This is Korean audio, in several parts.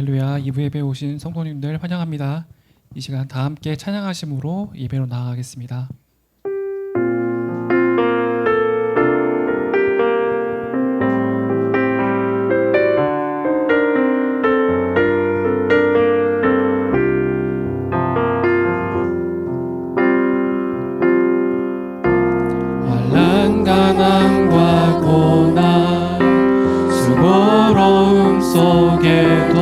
할렐루야. 2부 예배에 오신 성도님들 환영합니다. 이 시간 다 함께 찬양하심으로 예배로 나아가겠습니다. 환난 가난과 고난 수고로움 속에도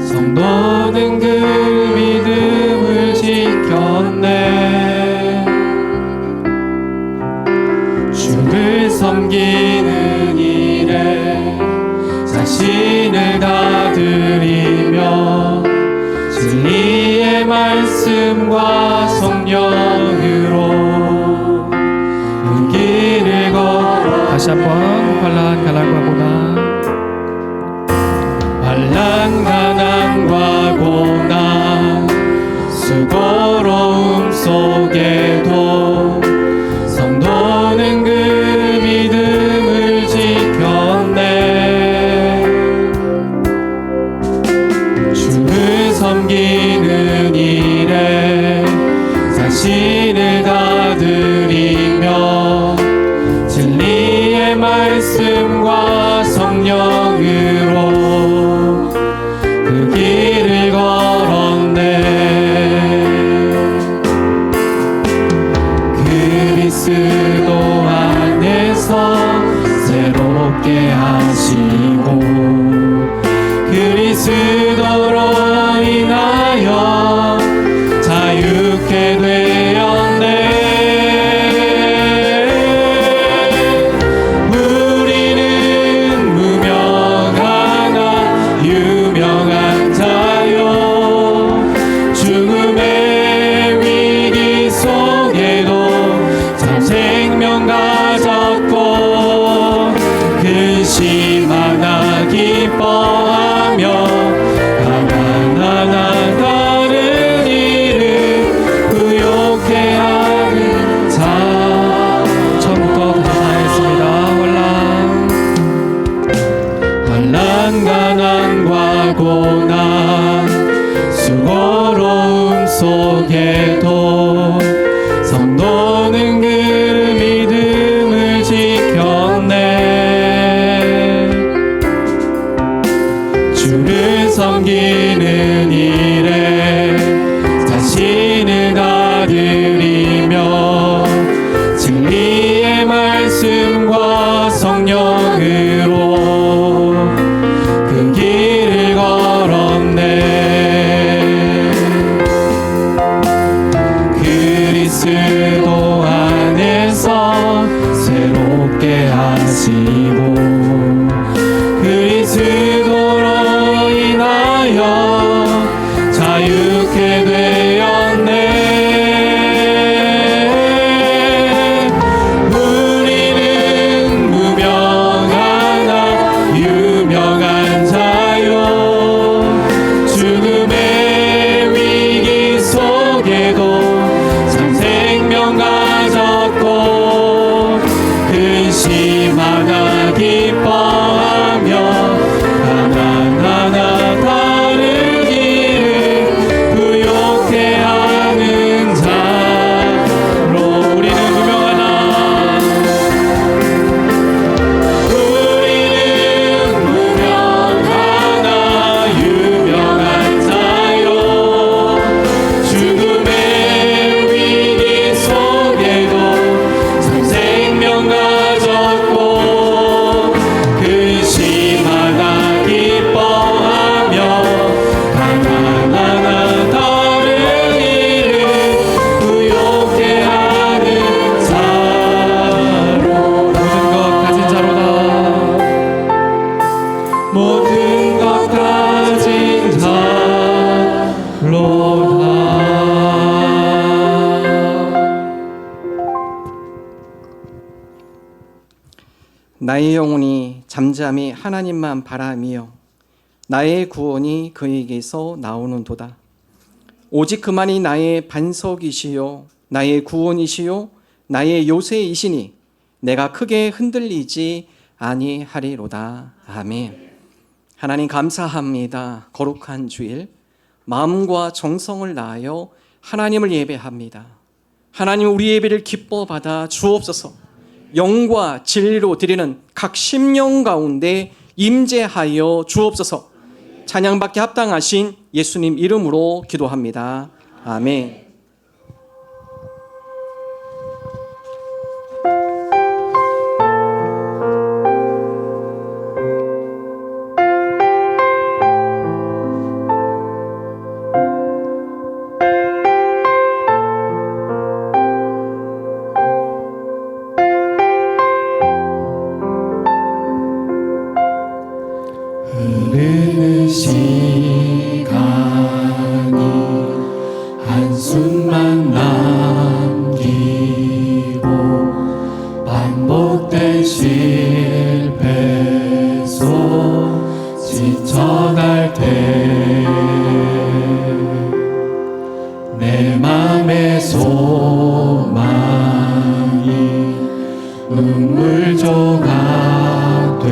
성도는 그 믿음을 지켰네. 주를 섬기는 일에 자신을 다 드리며 진리의 말씀과 성령으로 그 길을 걸어. 다시 한번 환난 가난과 고난, 환난 가난과 고난 수고로움 속에도 성도는 그 믿음을 지켰네. 주를 섬기는 일에 자신을 다 드리며 진리의 말씀과 성령으로 그 길을 걸었네. 그리스도 안에서 새롭게 하시고 그리스도로 인하여 자유케 되었네. 우리는 무명하나 유명한 자요. 죽음의 위기 속에도 참 생명 가졌고 근심하나 기뻐하며 가난하나 다른 이를 부욕해 하는 자. 처음부터 다하겠습니다. 환난 가난과 고난 수고로움 속에도 성도는 그 믿음을 지켰네. 주를 섬기는 일에 자신을 다 드리며 진리의 말씀과 성령으로 그 길을 걸었네. 그리스도 안에서 새롭게 하시고 그리스도로 인하여 자유케 되었네. 우리는 무명하나 유명한 자요. 죽음의 위기 속에도 참 생명 가졌고 근심하나 기뻐하며 가난하나 다른 길을 부욕해 하는 자로. 우리는 무명하나 유명한 자요. 죽음의 위기 속에도 참 생명 가졌고 근심하나 기뻐하며 가난하나 다른 이를 부욕해 하는 자로. 모든 것 가진 자로다. 나의 영혼이 잠잠히 하나님만 바라며 나의 구원이 그에게서 나오는도다. 오직 그만이 나의 반석이시요 나의 구원이시요 나의 요새이시니 내가 크게 흔들리지 아니하리로다. 아멘. 하나님 감사합니다. 거룩한 주일 마음과 정성을 다하여 하나님을 예배합니다. 하나님 우리 예배를 기뻐 받아 주옵소서. 영과 진리로 드리는 각 심령 가운데 임재하여 주옵소서. 찬양받기 합당하신 예수님 이름으로 기도합니다. 아멘. 흐르는 시간이 한숨만 남기고 반복된 실패 속 지쳐갈 때 내 맘의 소망이 눈물조각 될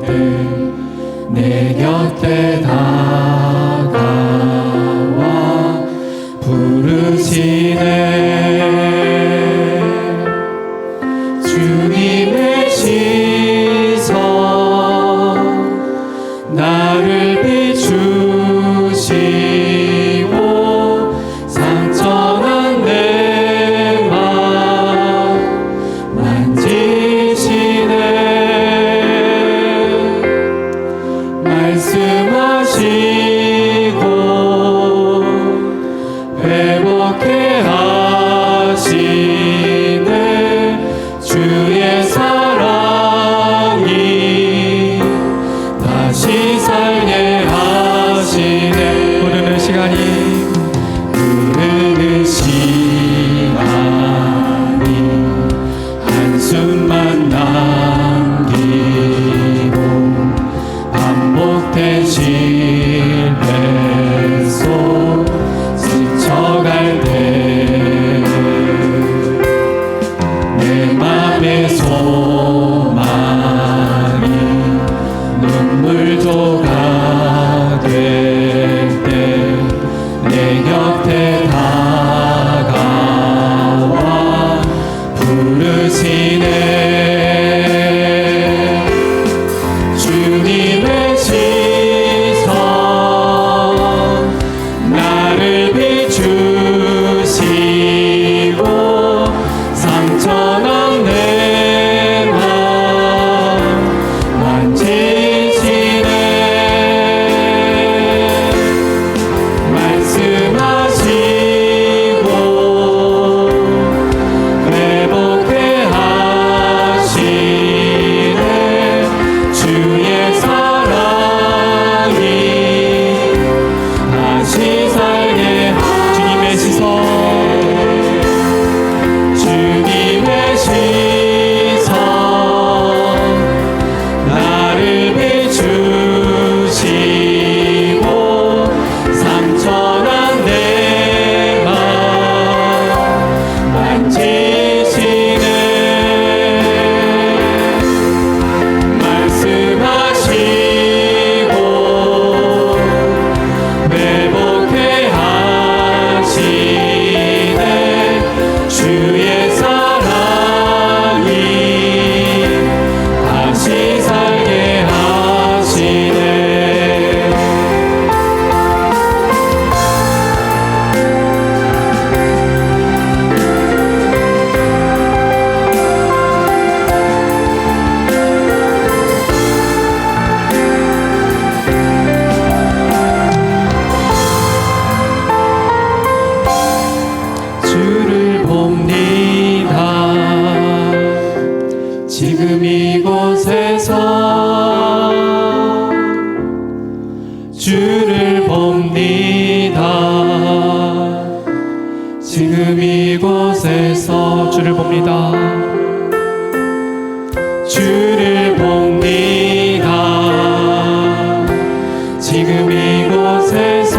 때 내 곁에 다가와 부르시네. 주님의 시선 나를 비추시고 상처난 내 맘 만지시네. 말씀하시고 회복해 하시네. 주의 사랑이 다시 살게 하시네. 흐르는 시간이 한숨만 남기고 반복된 실패 속 스쳐갈 때 내 맘의 소망이 눈물조각 될 때 내 곁에 다가와 부르시네. 주님의 시선 나를 비추시고 상처난 내 맘 만지시네. 말씀하시고 회복해 하시네. 주의 사랑이 다시 살게 주님의 시선 나를 비추시고 상처난 내 맘 만지시네. 말씀하시고 회복해 하시네. 주의 사랑이 다시 살게 하시네. 주를 봅니다. 지금 이곳에서 주를 봅니다. 지금 이곳에서 주를 봅니다. 주를 봅니다. 지금 이곳에서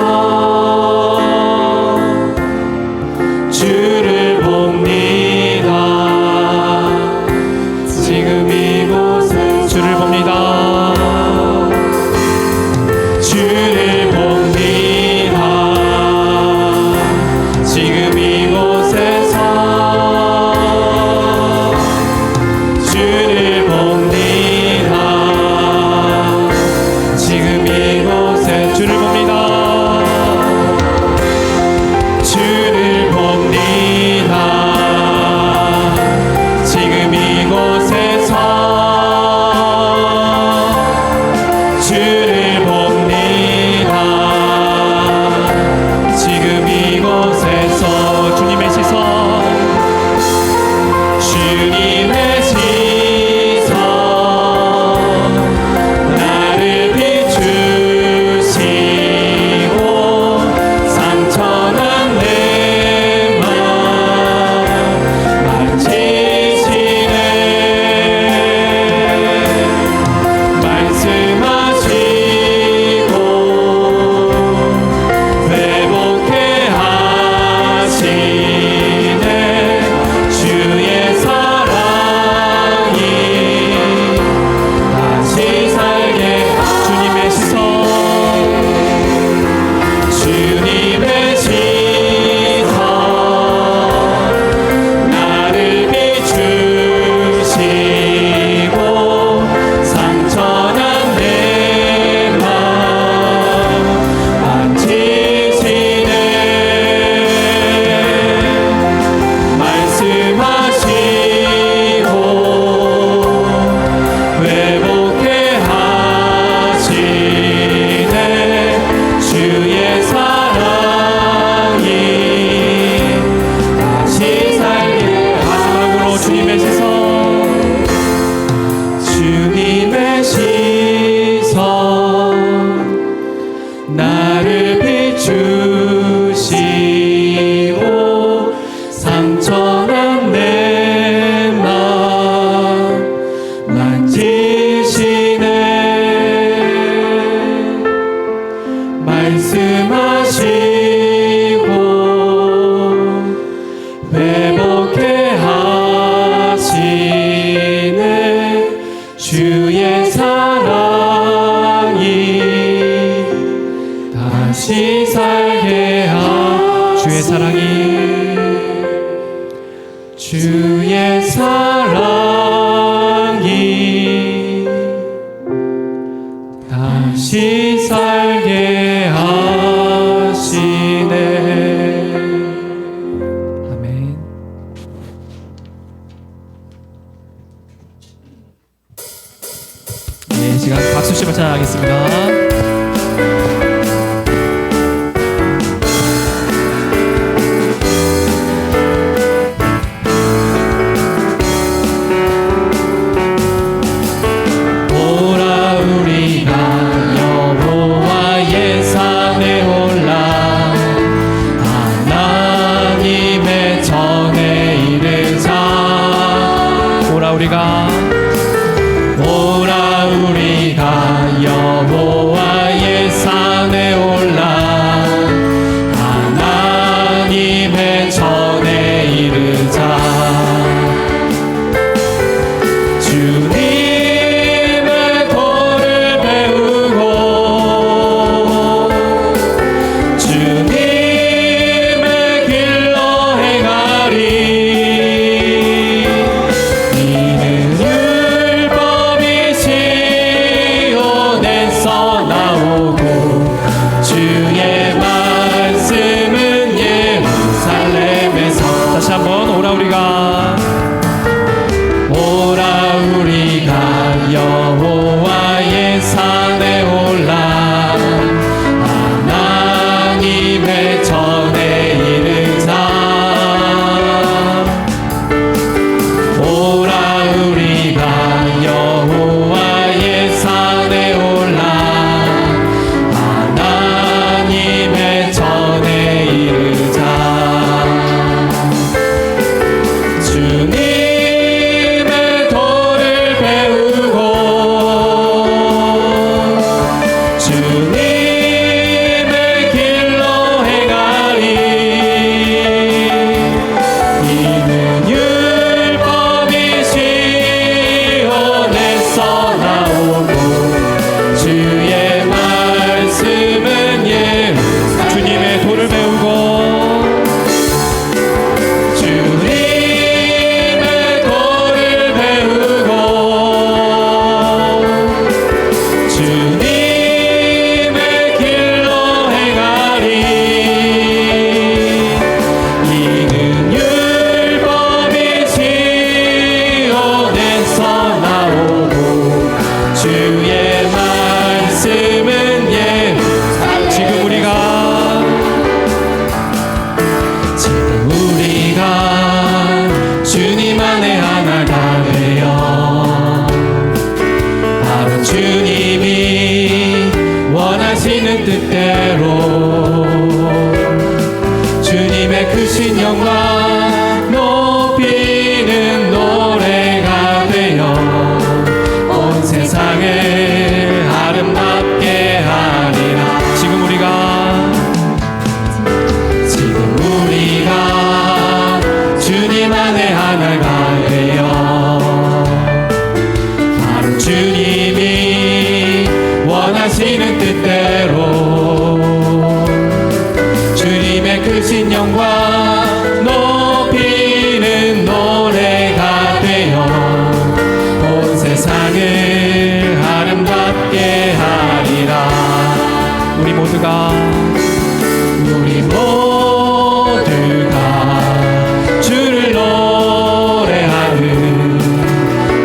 주를 봅니다. 지금 이곳에 주를 봅니다. 이 시간 박수 치며 찬양하겠습니다. 오라 우리가 여호와의 산에 올라 하나님의 전에 이르자. 주님의 도를 배우고 주님의 길로 행하리. 여호와의 산에 올라 하나님의 전에 이르자. 오라 우리가 여호와의 산에 올라 하나님의 전에 이르자. 주님의 도를 배우고 주님의 길로 행하리. 이는 율법이 시온에서 나오고 주의 말씀은 예루살렘. 주님의 도를 배우고 주님의 도를 배우고 주님의 길로 행하리. 이는 율법이 시온에서 나오고 주의 말씀은 예루살렘. 지금 우리가 주님 안에 하나가 되어 바로 주님이 원하시는 뜻대로 주님의 크신 영광 높이는 노래가 되어 온 세상을 아름답게 하리라. 지금 우리가 주님 안에 하나가 되어 바로 주님이 원하시는 뜻대로 주님의 크신 영광 높이는 노래가 되어 온 세상을 아름답게 하리라. 우리 모두가 주를 노래하는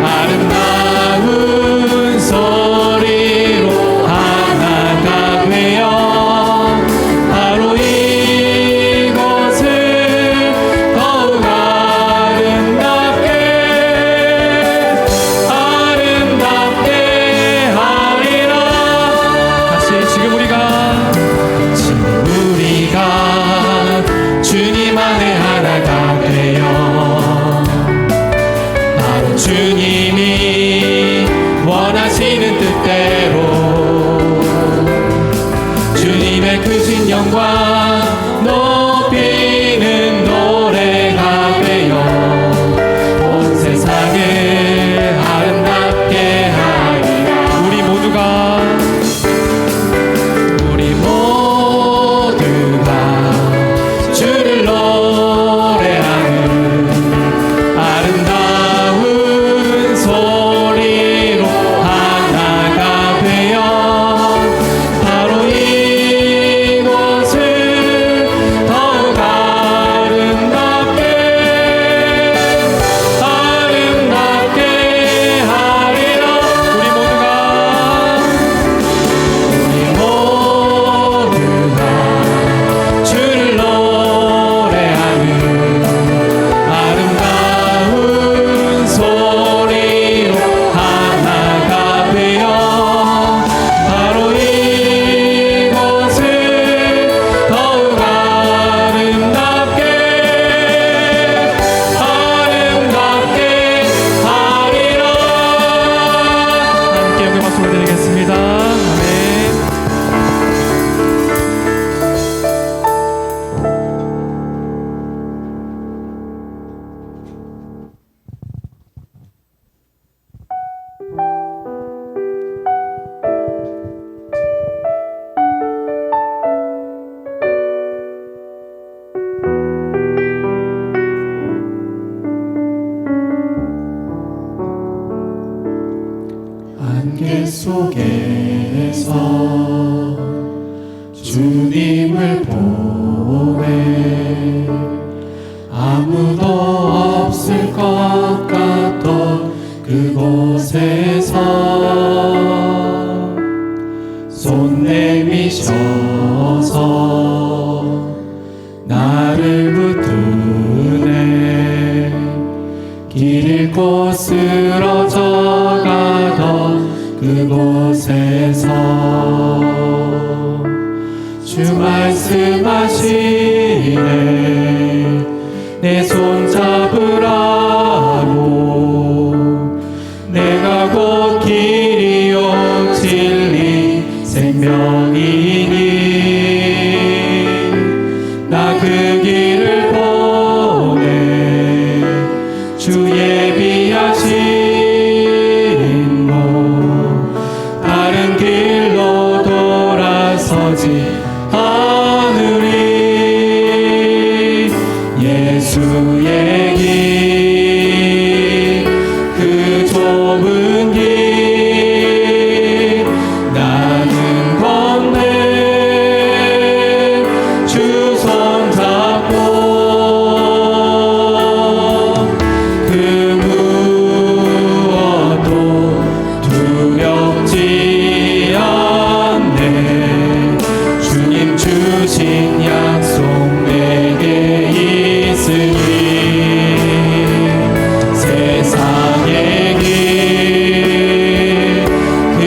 아름다운 소리로 하나가 되어 바로 이곳을 더욱 아름답게 하리라. 다시 지금 우리가 주님 안에 하나가 되어 바로 주님이 원하시는 뜻대로 주님의 크신 영광 높이는 노래가 되어 온 세상을 아름답게 하리라. 우리 모두가 주를 노래하는 아름다운 소리로 하나가 되어 바로 이곳을 안개 속에서 주님을 보내 아무도 없을 것 같던 그곳에서 손 내미셔서 나를 붙드네 길 잃고 쓰러져 가던 그곳에서 주 말씀하시네 내 손 잡으라고 내가 곧 길이요 진리 생명이니 나 그 길을 보내 주 예비하신 곳 다른 길로 돌아서지 않으리 예수의 길 그 좁은 길 나는 건네 주 손 잡고 그 무엇도 두렵지 않네 주님 주신 약속 내게 있으니 세상의 길 그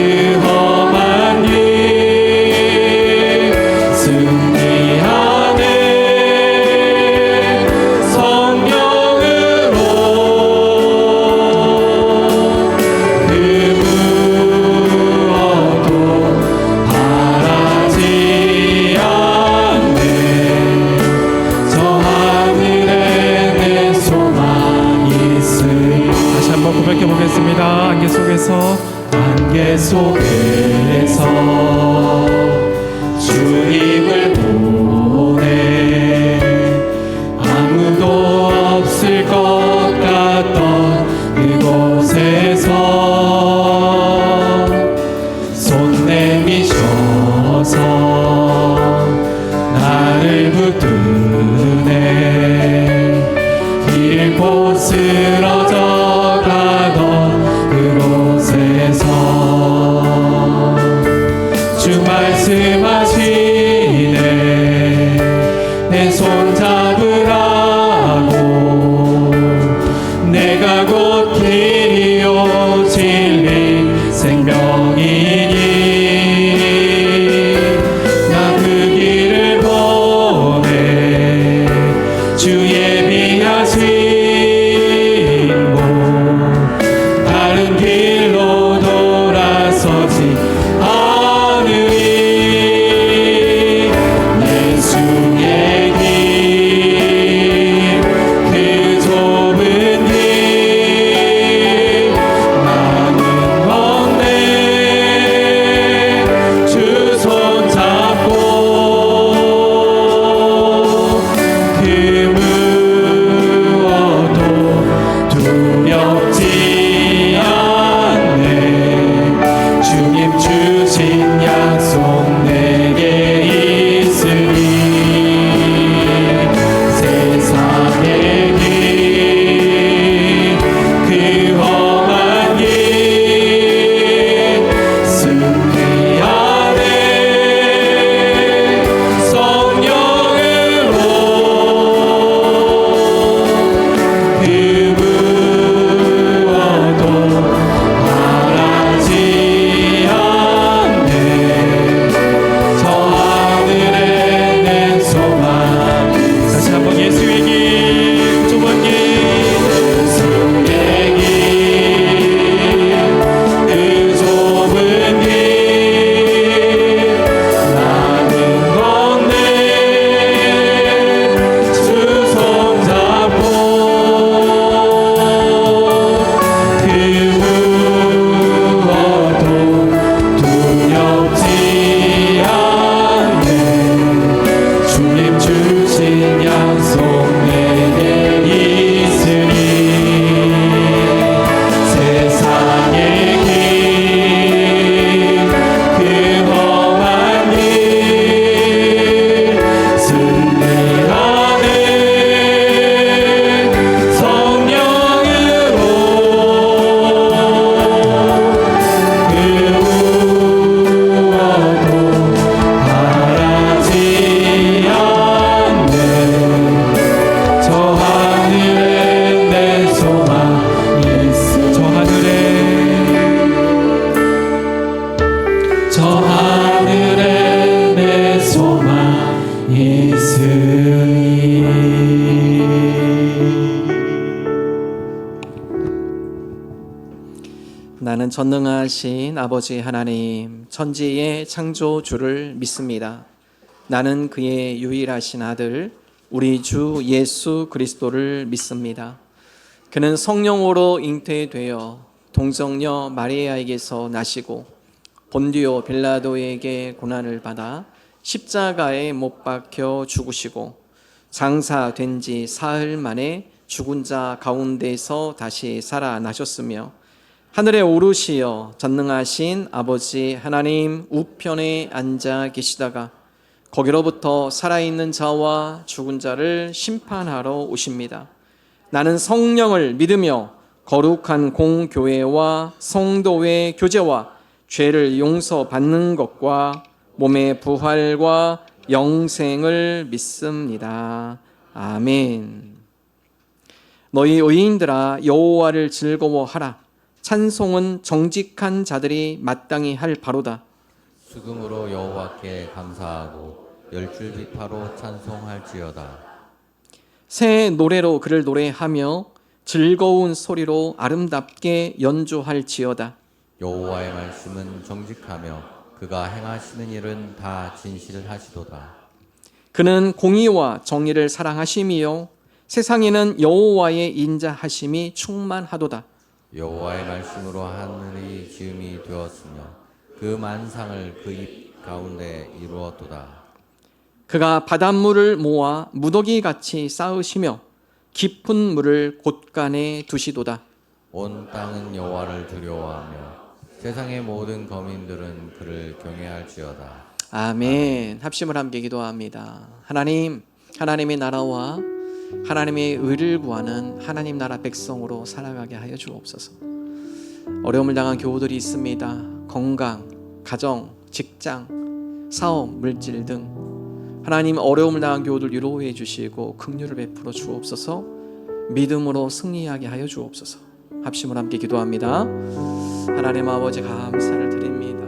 험한 길 승리하네 성령으로 그 무엇도 바라지 않네 저 하늘에 내 소망 있으니 다시 한번 고백해 보겠습니다. 안개 속에서 안개 속에서 주님을 보내 아무도 없을 것 같던 그곳에서 손 내미셔서 나를 붙드네 길 잃고 쓰러져 가던 그곳에서 주 말씀하시네 나는 전능하신 아버지 하나님, 천지의 창조주를 믿습니다. 나는 그의 유일하신 아들, 우리 주 예수 그리스도를 믿습니다. 그는 성령으로 잉태되어 동정녀 마리아에게서 나시고 본디오 빌라도에게 고난을 받아 십자가에 못 박혀 죽으시고 장사된 지 사흘 만에 죽은 자 가운데서 다시 살아나셨으며 하늘에 오르시어 전능하신 아버지 하나님 우편에 앉아 계시다가 거기로부터 살아있는 자와 죽은 자를 심판하러 오십니다. 나는 성령을 믿으며 거룩한 공교회와 성도의 교제와 죄를 용서받는 것과 몸의 부활과 영생을 믿습니다. 아멘. 너희 의인들아 여호와를 즐거워하라. 찬송은 정직한 자들이 마땅히 할 바로다. 수금으로 여호와께 감사하고 열줄비파로 찬송할지어다. 새 노래로 그를 노래하며 즐거운 소리로 아름답게 연주할지어다. 여호와의 말씀은 정직하며 그가 행하시는 일은 다 진실하시도다. 그는 공의와 정의를 사랑하심이요 세상에는 여호와의 인자하심이 충만하도다. 여호와의 말씀으로 하늘이 지음이 되었으며 그 만상을 그 입 가운데 이루었도다. 그가 바닷물을 모아 무더기같이 쌓으시며 깊은 물을 곳간에 두시도다. 온 땅은 여호와를 두려워하며 세상의 모든 거민들은 그를 경외할지어다. 아멘. 합심을 함께 기도합니다. 하나님, 하나님의 나라와 하나님의 의를 구하는 하나님 나라 백성으로 살아가게 하여 주옵소서. 어려움을 당한 교우들이 있습니다. 건강, 가정, 직장, 사업, 물질 등 하나님 어려움을 당한 교우들 위로해 주시고 긍휼을 베풀어 주옵소서. 믿음으로 승리하게 하여 주옵소서. 합심을 함께 기도합니다. 하나님 아버지 감사를 드립니다.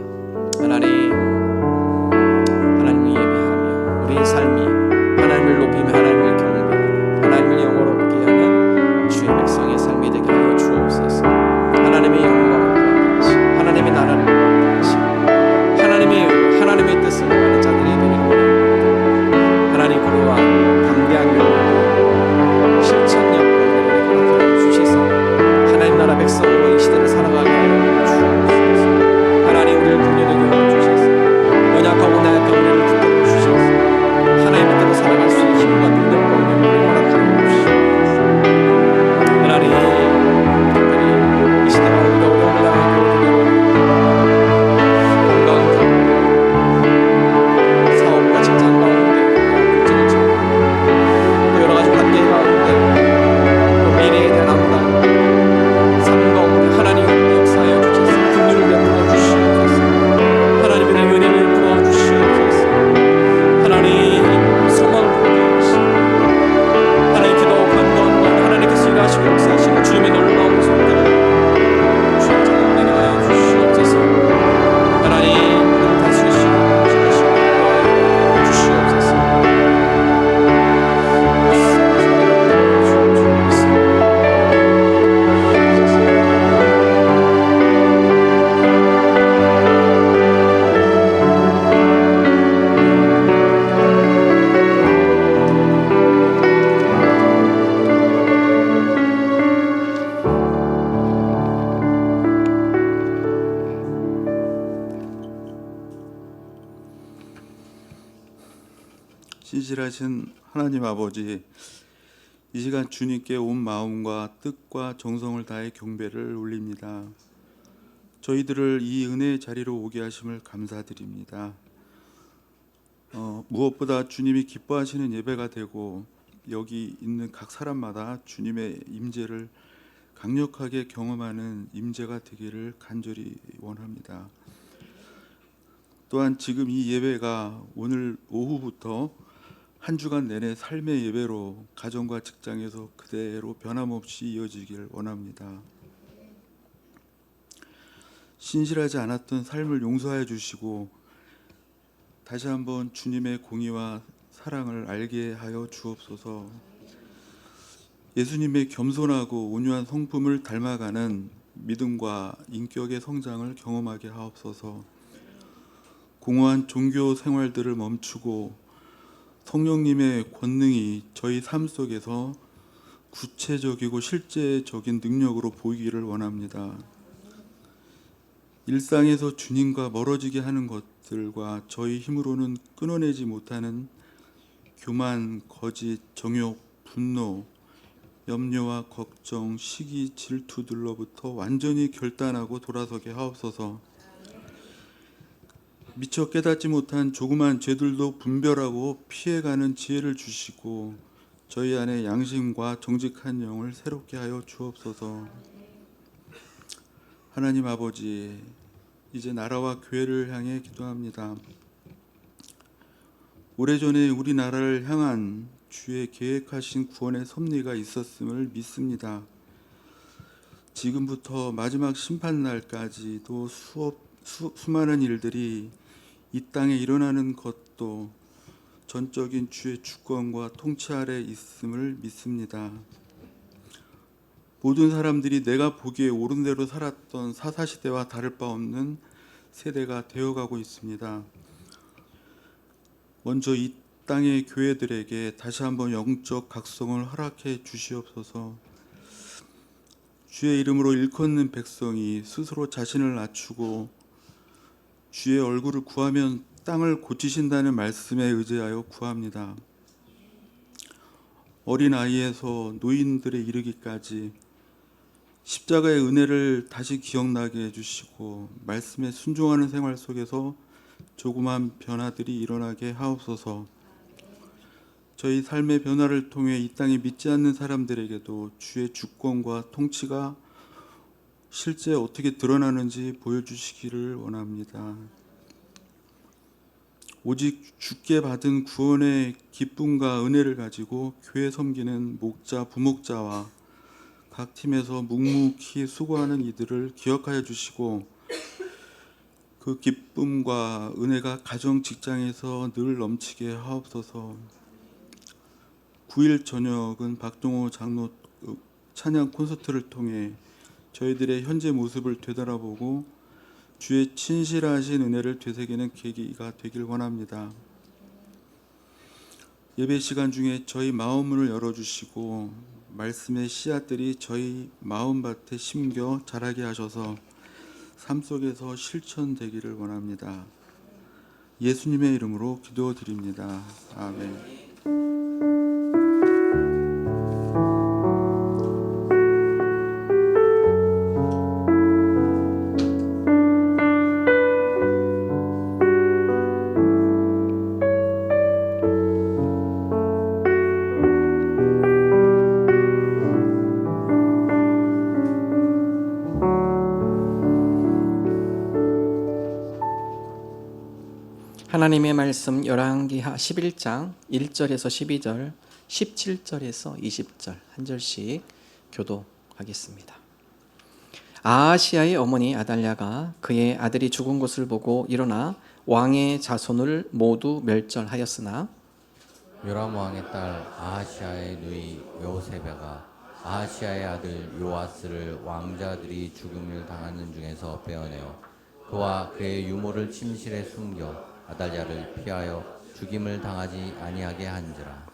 하나님을 예배하며 우리의 삶이 하나님을 높이며 하나님을 경배하며 하나님을 영원롭게 하는 주의 백성의 삶이 되게 하여 주옵소서. 하나님의 영광을 구하게 하시고 하나님의 나라를 구하게 하시고 하나님의 뜻을 구하는 자들이 되기를 원합니다. 하나님 그러한 담대한 영광 실천력 우리 허락하여 주시소. 하나님 나라 백성으로 이 시대를 살아가게 하여 주옵소서. 하나님 우리를 긍휼히 여겨 주시소. 연약하고 나약한 우리를 붙들어 주시소. 하나님의 뜻대로 살아갈 수 있는 힘과 능력과 은혜를 허락하여 주시옵소서. 하나님 특별히 이 시대가 어려움을 당한 교우들이 건강 가운데 사업과 직장 가운데 문제를 지고 또 여러 가지 관계 가운데 또 미래에 대한 암담 삶 가운데 하나님의 역사하여 주셔서 긍휼을 베풀어 주시옵소서. 하나님의 은혜를 부어 주시옵소서. 하나님 소망을 보게 하시고 하나님 기도하고 간구하는 하나님께서 일하시고 역사하시는 주님의 놀라운 손들을 주의 정함 하여 주시옵소서. 하나님 우리를 다스리시고 지키시고 인도하여 주시옵소서. 신실하신 하나님 아버지, 이 시간 주님께 온 마음과 뜻과 정성을 다해 경배를 올립니다. 저희들을 이 은혜의 자리로 오게 하심을 감사드립니다. 무엇보다 주님이 기뻐하시는 예배가 되고 여기 있는 각 사람마다 주님의 임재를 강력하게 경험하는 임재가 되기를 간절히 원합니다. 또한 지금 이 예배가 오늘 오후부터 한 주간 내내 삶의 예배로 가정과 직장에서 그대로 변함없이 이어지길 원합니다. 신실하지 않았던 삶을 용서하여 주시고 다시 한번 주님의 공의와 사랑을 알게 하여 주옵소서. 예수님의 겸손하고 온유한 성품을 닮아가는 믿음과 인격의 성장을 경험하게 하옵소서. 공허한 종교 생활들을 멈추고 성령님의 권능이 저희 삶 속에서 구체적이고 실제적인 능력으로 보이기를 원합니다. 일상에서 주님과 멀어지게 하는 것들과 저희 힘으로는 끊어내지 못하는 교만, 거짓, 정욕, 분노, 염려와 걱정, 시기, 질투들로부터 완전히 결단하고 돌아서게 하옵소서. 미처 깨닫지 못한 조그만 죄들도 분별하고 피해가는 지혜를 주시고 저희 안에 양심과 정직한 영을 새롭게 하여 주옵소서. 하나님 아버지, 이제 나라와 교회를 향해 기도합니다. 오래전에 우리나라를 향한 주의 계획하신 구원의 섭리가 있었음을 믿습니다. 지금부터 마지막 심판날까지도 수많은 일들이 이 땅에 일어나는 것도 전적인 주의 주권과 통치 아래 있음을 믿습니다. 모든 사람들이 내가 보기에 옳은 대로 살았던 사사시대와 다를 바 없는 세대가 되어가고 있습니다. 먼저 이 땅의 교회들에게 다시 한번 영적 각성을 허락해 주시옵소서. 주의 이름으로 일컫는 백성이 스스로 자신을 낮추고 주의 얼굴을 구하면 땅을 고치신다는 말씀에 의지하여 구합니다. 어린아이에서 노인들에 이르기까지 십자가의 은혜를 다시 기억나게 해주시고 말씀에 순종하는 생활 속에서 조그만 변화들이 일어나게 하옵소서. 저희 삶의 변화를 통해 이 땅에 믿지 않는 사람들에게도 주의 주권과 통치가 실제 어떻게 드러나는지 보여주시기를 원합니다. 오직 주께 받은 구원의 기쁨과 은혜를 가지고 교회 섬기는 목자, 부목자와 각 팀에서 묵묵히 수고하는 이들을 기억하여 주시고 그 기쁨과 은혜가 가정, 직장에서 늘 넘치게 하옵소서. 9일 저녁은 박동호 장로 찬양 콘서트를 통해 저희들의 현재 모습을 되돌아보고 주의 친실하신 은혜를 되새기는 계기가 되길 원합니다. 예배 시간 중에 저희 마음문을 열어주시고 말씀의 씨앗들이 저희 마음밭에 심겨 자라게 하셔서 삶 속에서 실천되기를 원합니다. 예수님의 이름으로 기도드립니다. 아멘. 하나님의 말씀 열왕기하 11장 1절에서 12절, 17절에서 20절 한 절씩 교독하겠습니다. 아하시아의 어머니 아달랴가 그의 아들이 죽은 것을 보고 일어나 왕의 자손을 모두 멸절하였으나 요람 왕의 딸 아하시아의 누이 여호세베가 아하시아의 아들 요아스를 왕자들이 죽음을 당하는 중에서 빼어내어 그와 그의 유모를 침실에 숨겨 아달랴를 피하여 죽임을 당하지 아니하게 한지라.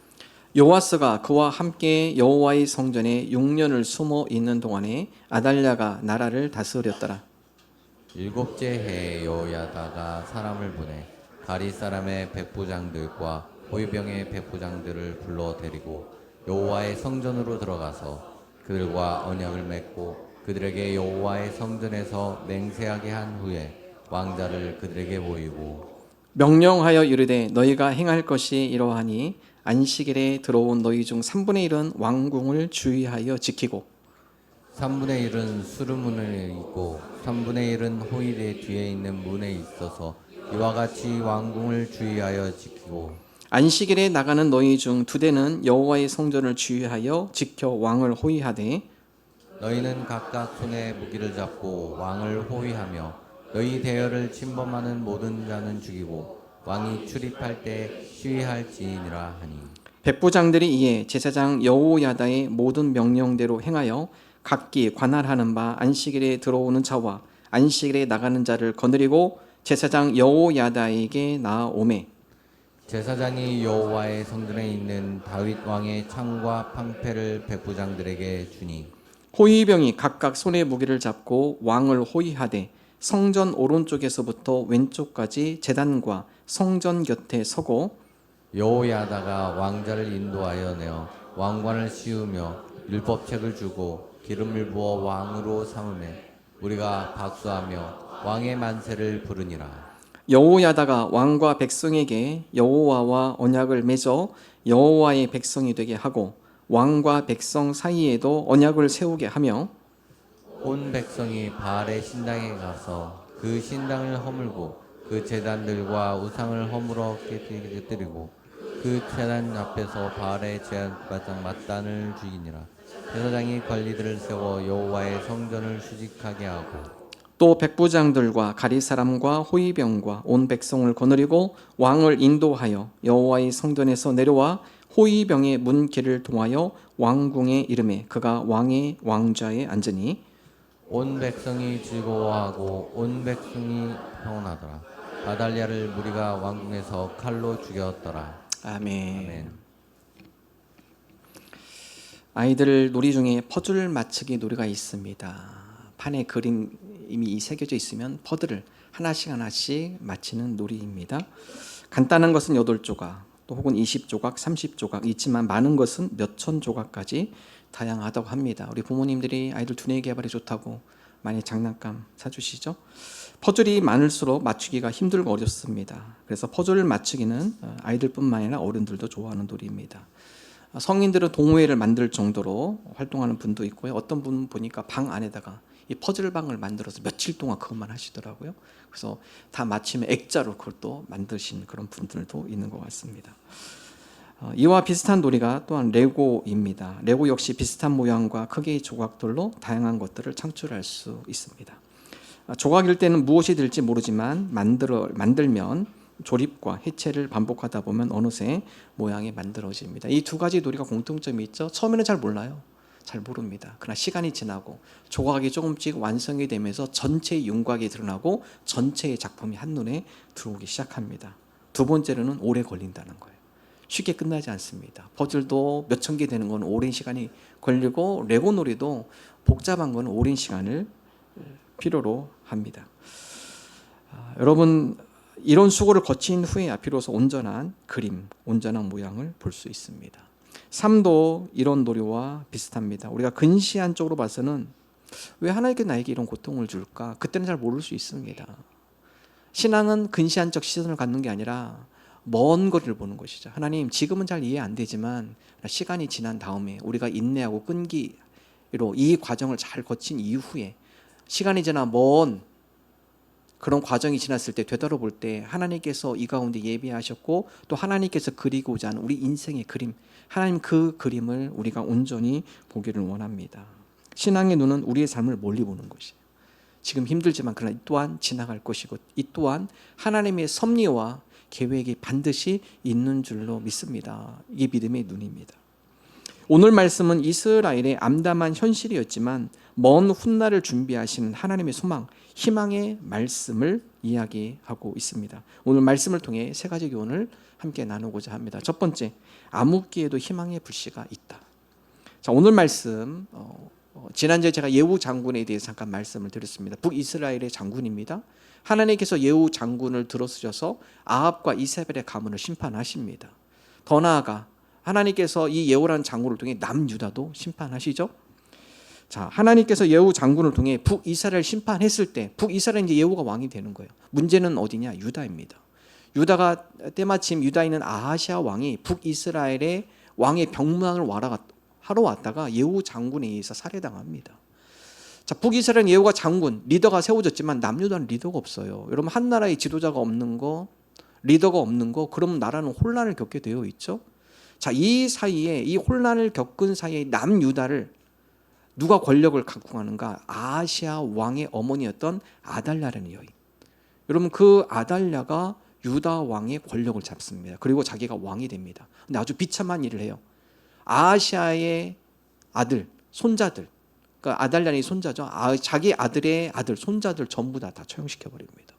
요아스가 그와 함께 여호와의 성전에 6년을 숨어 있는 동안에 아달랴가 나라를 다스렸더라. 7째 해에 여호야다가 사람을 보내 가리 사람의 백부장들과 호위병의 백부장들을 불러 데리고 여호와의 성전으로 들어가서 그들과 언약을 맺고 그들에게 여호와의 성전에서 맹세하게 한 후에 왕자를 그들에게 보이고 명령하여 이르되 너희가 행할 것이 이러하니 안식일에 들어온 너희 중 3분의 1은 왕궁을 주의하여 지키고 3분의 1은 수르문에 있고 3분의 1은 호일의 뒤에 있는 문에 있어서 이와 같이 왕궁을 주의하여 지키고 안식일에 나가는 너희 중 2대는 여호와의 성전을 주의하여 지켜 왕을 호위하되 너희는 각각 손에 무기를 잡고 왕을 호위하며 너희 대열을 침범하는 모든 자는 죽이고 왕이 출입할 때 시위할지니라 하니 백부장들이 이에 제사장 여호야다의 모든 명령대로 행하여 각기 관할하는 바 안식일에 들어오는 자와 안식일에 나가는 자를 거느리고 제사장 여호야다에게 나아오매 제사장이 여호와의 성전에 있는 다윗 왕의 창과 방패를 백부장들에게 주니 호위병이 각각 손에 무기를 잡고 왕을 호위하되 성전 오른쪽에서부터 왼쪽까지 제단과 성전 곁에 서고 여호야다가 왕자를 인도하여 내어 왕관을 씌우며 율법책을 주고 기름을 부어 왕으로 삼으매 우리가 박수하며 왕의 만세를 부르니라. 여호야다가 왕과 백성에게 여호와와 언약을 맺어 여호와의 백성이 되게 하고 왕과 백성 사이에도 언약을 세우게 하며 온 백성이 바알의 신당에 가서 그 신당을 허물고 그 제단들과 우상을 허물어 깨뜨리고 그 제단 앞에서 바알의 제사장 mat단을 죽이니라. 제사장이 관리들을 세워 여호와의 성전을 수직하게 하고 또 백부장들과 가리 사람과 호위병과 온 백성을 거느리고 왕을 인도하여 여호와의 성전에서 내려와 호위병의 문길을 통하여 왕궁에 이르매 그가 왕의 왕좌에 앉으니 온 백성이 즐거워하고 온 백성이 평온하더라. 아달랴를 무리가 왕궁에서 칼로 죽였더라. 아멘. 아멘. 아이들 놀이 중에 퍼즐 맞추기 놀이가 있습니다. 판에 그림이 새겨져 있으면 퍼즐을 하나씩 맞히는 놀이입니다. 간단한 것은 8조각, 또 혹은 20조각, 30조각 있지만 많은 것은 몇천 조각까지 다양하다고 합니다. 우리 부모님들이 아이들 두뇌 개발에 좋다고 많이 장난감 사주시죠. 퍼즐이 많을수록 맞추기가 힘들고 어렵습니다. 그래서 퍼즐 맞추기는 아이들뿐만 아니라 어른들도 좋아하는 놀이입니다. 성인들은 동호회를 만들 정도로 활동하는 분도 있고요. 어떤 분 보니까 방 안에다가 이 퍼즐 방을 만들어서 며칠 동안 그것만 하시더라고요. 그래서 다 맞추면 액자로 그걸 또 만드신 그런 분들도 있는 것 같습니다. 이와 비슷한 놀이가 또한 레고입니다. 레고 역시 비슷한 모양과 크기의 조각들로 다양한 것들을 창출할 수 있습니다. 조각일 때는 무엇이 될지 모르지만 만들면 조립과 해체를 반복하다 보면 어느새 모양이 만들어집니다. 이 두 가지 놀이가 공통점이 있죠. 처음에는 잘 몰라요. 잘 모릅니다. 그러나 시간이 지나고 조각이 조금씩 완성이 되면서 전체의 윤곽이 드러나고 전체의 작품이 한눈에 들어오기 시작합니다. 두 번째로는 오래 걸린다는 거예요. 쉽게 끝나지 않습니다. 퍼즐도 몇천 개 되는 건 오랜 시간이 걸리고 레고 놀이도 복잡한 건 오랜 시간을 필요로 합니다. 여러분 이런 수고를 거친 후에 비로소 온전한 그림, 온전한 모양을 볼 수 있습니다. 삶도 이런 놀이와 비슷합니다. 우리가 근시안 쪽으로 봐서는 왜 하나님께서 나에게 이런 고통을 줄까? 그때는 잘 모를 수 있습니다. 신앙은 근시안적 시선을 갖는 게 아니라 먼 거리를 보는 것이죠. 하나님 지금은 잘 이해 안 되지만 시간이 지난 다음에 우리가 인내하고 끈기로 이 과정을 잘 거친 이후에 시간이 지나 먼 그런 과정이 지났을 때 되돌아볼 때 하나님께서 이 가운데 예비하셨고 또 하나님께서 그리고자 하는 우리 인생의 그림, 하나님 그 그림을 우리가 온전히 보기를 원합니다. 신앙의 눈은 우리의 삶을 멀리 보는 것이에요. 지금 힘들지만 그러나 이 또한 지나갈 것이고 이 또한 하나님의 섭리와 계획이 반드시 있는 줄로 믿습니다. 이게 믿음의 눈입니다. 오늘 말씀은 이스라엘의 암담한 현실이었지만 먼 훗날을 준비하시는 하나님의 소망, 희망의 말씀을 이야기하고 있습니다. 오늘 말씀을 통해 세 가지 교훈을 함께 나누고자 합니다. 첫 번째, 암흑기에도 희망의 불씨가 있다. 자, 오늘 말씀 지난주에 제가 예후 장군에 대해서 잠깐 말씀을 드렸습니다. 북이스라엘의 장군입니다. 하나님께서 예후 장군을 들어쓰셔서 아합과 이세벨의 가문을 심판하십니다. 더 나아가 하나님께서 이 예후라는 장군을 통해 남유다도 심판하시죠. 자, 하나님께서 예후 장군을 통해 북이스라엘 심판했을 때 북이스라엘 이제 예후가 왕이 되는 거예요. 문제는 어디냐? 유다입니다. 유다가 때마침 유다에 있는 아하시아 왕이 북이스라엘의 왕의 병문안을 하러 왔다가 예후 장군에 의해서 살해당합니다. 자, 북이스라엘 예후가 장군, 리더가 세워졌지만 남유다는 리더가 없어요. 여러분 한 나라의 지도자가 없는 거, 리더가 없는 거, 그럼 나라는 혼란을 겪게 되어 있죠. 자, 이 사이에 이 혼란을 겪은 사이에 남유다를 누가 권력을 강구하는가? 아하시아 왕의 어머니였던 아달랴라는 여인. 여러분 그 아달랴가 유다 왕의 권력을 잡습니다. 그리고 자기가 왕이 됩니다. 근데 아주 비참한 일을 해요. 아하시아의 아들, 손자들, 그러니까 아달랴의 손자죠. 자기 아들의 아들, 손자들 전부 다 처형시켜 버립니다.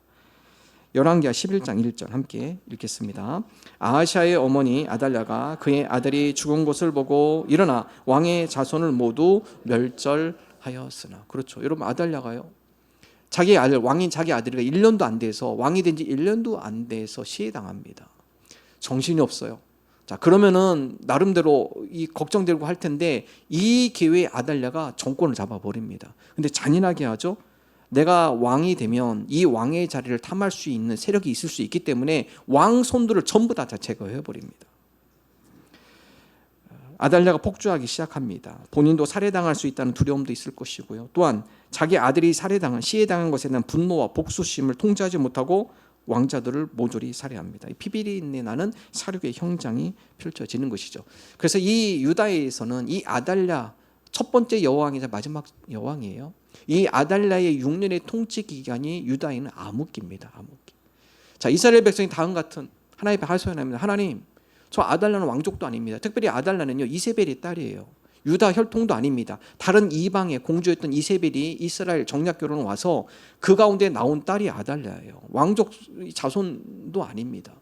열왕기하 11장 1절 함께 읽겠습니다. 아하시아의 어머니 아달랴가 그의 아들이 죽은 것을 보고 일어나 왕의 자손을 모두 멸절하였으나. 그렇죠. 여러분, 아달랴가요, 자기 아들, 왕인 자기 아들이가 1년도 안 돼서, 왕이 된 지 1년도 안 돼서 시해당합니다. 정신이 없어요. 자, 그러면은 나름대로 이 걱정되고 할 텐데 이 기회에 아달랴가 정권을 잡아버립니다. 근데 잔인하게 하죠. 내가 왕이 되면 이 왕의 자리를 탐할 수 있는 세력이 있을 수 있기 때문에 왕 손들을 전부 다 제거해버립니다. 아달랴가 폭주하기 시작합니다. 본인도 살해당할 수 있다는 두려움도 있을 것이고요. 또한 자기 아들이 시해당한 것에 대한 분노와 복수심을 통제하지 못하고 왕자들을 모조리 살해합니다. 피비린내 나는 사륙의 형장이 펼쳐지는 것이죠. 그래서 이 유다에서는 이 아달랴, 첫 번째 여왕이자 마지막 여왕이에요. 이 아달랴의 6년의 통치 기간이 유다에는 암흑기입니다. 암흑기. 자, 이스라엘 백성이 다음 같은 하나님 앞에 하소연합니다. 하나님, 저 아달랴는 왕족도 아닙니다. 특별히 아달랴는요, 이세벨의 딸이에요. 유다 혈통도 아닙니다. 다른 이방의 공주였던 이세벨이 이스라엘 정략 결혼을 와서 그 가운데 나온 딸이 아달랴예요. 왕족 자손도 아닙니다.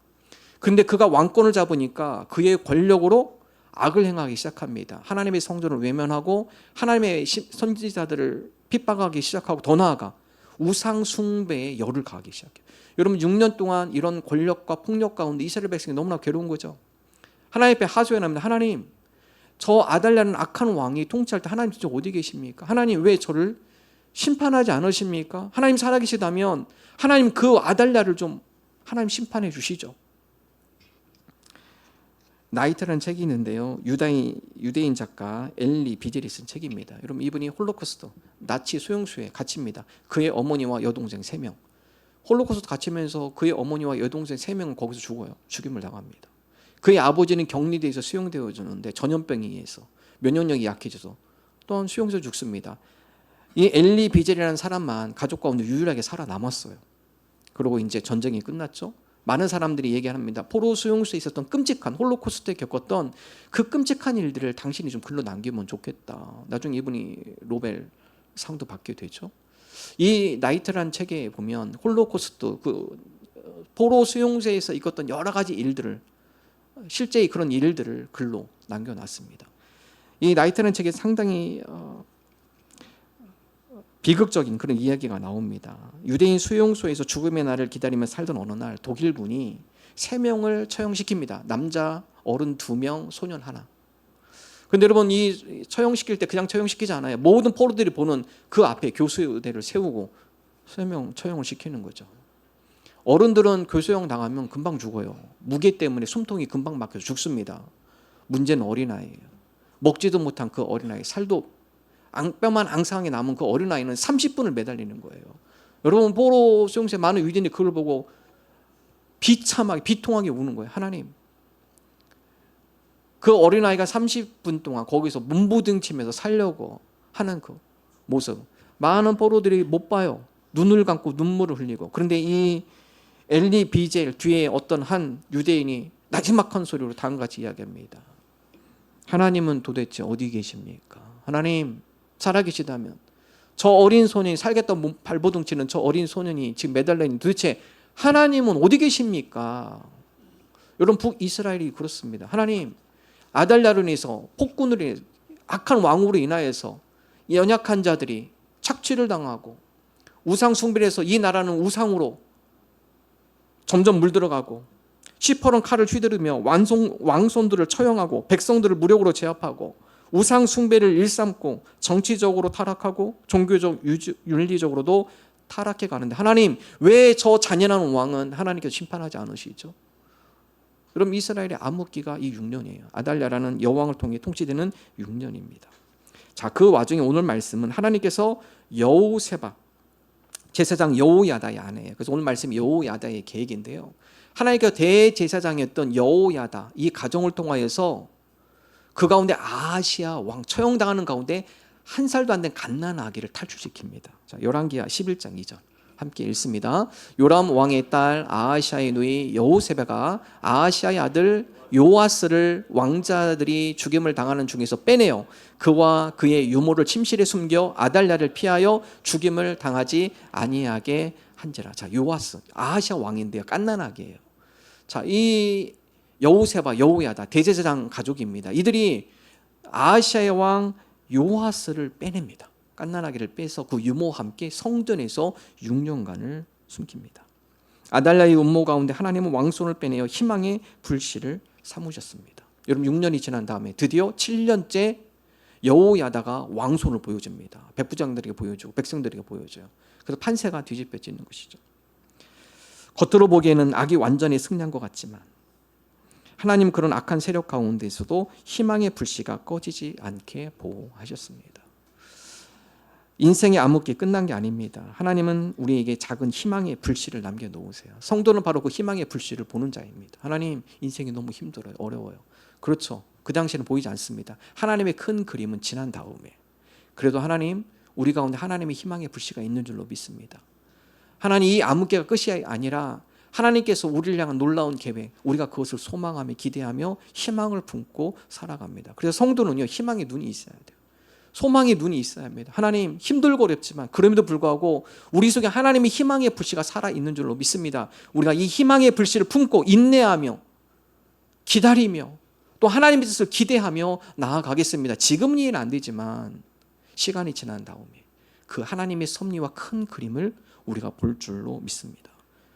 그런데 그가 왕권을 잡으니까 그의 권력으로 악을 행하기 시작합니다. 하나님의 성전을 외면하고 하나님의 선지자들을 핍박하기 시작하고, 더 나아가 우상 숭배에 열을 가하기 시작해요. 여러분, 6년 동안 이런 권력과 폭력 가운데 이스라엘 백성이 너무나 괴로운 거죠. 하나님 앞에 하소연합니다. 하나님, 저 아달랴는 악한 왕이 통치할 때 하나님 진짜 어디 계십니까? 하나님, 왜 저를 심판하지 않으십니까? 하나님 살아계시다면 하나님 그 아달랴를 좀 하나님 심판해 주시죠. 나이트라는 책이 있는데요, 유대인 작가 엘리 비젤이 쓴 책입니다. 여러분, 이분이 홀로코스트 나치 소형수에 갇힙니다. 그의 어머니와 여동생 3명. 홀로코스트 갇히면서 그의 어머니와 여동생 3명은 거기서 죽어요. 죽임을 당합니다. 그의 아버지는 격리돼서 수용되어 주는데 전염병에 의해서 면역력이 약해져서 또한 수용소에 죽습니다. 이 엘리 비젤이라는 사람만 가족 가운데 유일하게 살아남았어요. 그리고 이제 전쟁이 끝났죠. 많은 사람들이 얘기합니다. 포로 수용소에 있었던 끔찍한, 홀로코스트에 겪었던 그 끔찍한 일들을 당신이 좀 글로 남기면 좋겠다. 나중에 이분이 노벨 상도 받게 되죠. 이 나이트라는 책에 보면 홀로코스트, 그 포로 수용소에서 있었던 여러 가지 일들을, 실제의 그런 일들을 글로 남겨놨습니다. 이 나이트라는 책에 상당히 비극적인 그런 이야기가 나옵니다. 유대인 수용소에서 죽음의 날을 기다리며 살던 어느 날 독일군이 3명을 처형시킵니다. 남자 어른 2명, 소년 1. 그런데 여러분, 이 처형시킬 때 그냥 처형시키지 않아요. 모든 포로들이 보는 그 앞에 교수대를 세우고 3명 처형을 시키는 거죠. 어른들은 교수형 당하면 금방 죽어요. 무게 때문에 숨통이 금방 막혀서 죽습니다. 문제는 어린아이예요. 먹지도 못한 그 어린아이, 살도 뼈만 앙상하게 남은 그 어린아이는 30분을 매달리는 거예요. 여러분, 포로 수용소에 많은 유대인이 그걸 보고 비참하게, 비통하게 우는 거예요. 하나님, 그 어린아이가 30분 동안 거기서 문부등치면서 살려고 하는 그 모습, 많은 포로들이 못 봐요. 눈을 감고 눈물을 흘리고. 그런데 이 엘리 비젤 뒤에 어떤 한 유대인이 나지막한 소리로 다음과 같이 이야기합니다. 하나님은 도대체 어디 계십니까? 하나님, 살아계시다면 저 어린 소년이, 살겠다고 발버둥치는 저 어린 소년이 지금 매달려 있는, 도대체 하나님은 어디 계십니까? 여러분, 북이스라엘이 그렇습니다. 하나님, 아달랴로 인해서, 폭군으로 인해서, 악한 왕으로 인하여서 연약한 자들이 착취를 당하고 우상 숭배를 해서 이 나라는 우상으로 점점 물들어가고 시퍼런 칼을 휘두르며 왕손들을 처형하고 백성들을 무력으로 제압하고 우상 숭배를 일삼고 정치적으로 타락하고 종교적 윤리적으로도 타락해 가는데, 하나님, 왜 저 잔인한 왕은 하나님께서 심판하지 않으시죠? 그럼 이스라엘의 암흑기가 이 6년이에요. 아달랴라는 여왕을 통해 통치되는 6년입니다. 자, 그 와중에 오늘 말씀은 하나님께서 여호세바, 제사장 여호야다의 아내예요. 그래서 오늘 말씀이 여호야다의 계획인데요, 하나님께서 대제사장이었던 여호야다, 이 가정을 통하여서 그 가운데 아하시아 왕 처형당하는 가운데 1살도 안 된 갓난 아기를 탈출시킵니다. 자, 열왕기하 11장 2절 함께 읽습니다. 요람 왕의 딸 아하시아의 누이 여호세베가 아하시아의 아들 요아스를 왕자들이 죽임을 당하는 중에서 빼내어 그와 그의 유모를 침실에 숨겨 아달랴를 피하여 죽임을 당하지 아니하게 한지라. 자, 요아스 아하시아 왕인데요, 깐나나게예요. 자, 이 여호세바, 여호야다 대제사장 가족입니다. 이들이 아하시아의 왕 요아스를 빼냅니다. 깐나나게를 빼서 그 유모와 함께 성전에서 6년간을 숨깁니다. 아달랴의 음모 가운데 하나님은 왕손을 빼내어 희망의 불씨를 삼으셨습니다. 여러분 6년이 지난 다음에 드디어 7년째 여호야다가 왕손을 보여줍니다. 백부장들에게 보여주고 백성들에게 보여줘요. 그래서 판세가 뒤집혀지는 것이죠. 겉으로 보기에는 악이 완전히 승리한 것 같지만 하나님 그런 악한 세력 가운데서도 희망의 불씨가 꺼지지 않게 보호하셨습니다. 인생의 암흑기 끝난 게 아닙니다. 하나님은 우리에게 작은 희망의 불씨를 남겨놓으세요. 성도는 바로 그 희망의 불씨를 보는 자입니다. 하나님, 인생이 너무 힘들어요, 어려워요. 그렇죠. 그 당시에는 보이지 않습니다. 하나님의 큰 그림은 지난 다음에, 그래도 하나님, 우리 가운데 하나님의 희망의 불씨가 있는 줄로 믿습니다. 하나님, 이 암흑기가 끝이 아니라 하나님께서 우리를 향한 놀라운 계획, 우리가 그것을 소망하며 기대하며 희망을 품고 살아갑니다. 그래서 성도는요, 희망의 눈이 있어야 돼요. 소망의 눈이 있어야 합니다. 하나님, 힘들고 어렵지만 그럼에도 불구하고 우리 속에 하나님의 희망의 불씨가 살아있는 줄로 믿습니다. 우리가 이 희망의 불씨를 품고 인내하며 기다리며 또 하나님의 뜻을 기대하며 나아가겠습니다. 지금은 이해는 안 되지만 시간이 지난 다음에 그 하나님의 섭리와 큰 그림을 우리가 볼 줄로 믿습니다.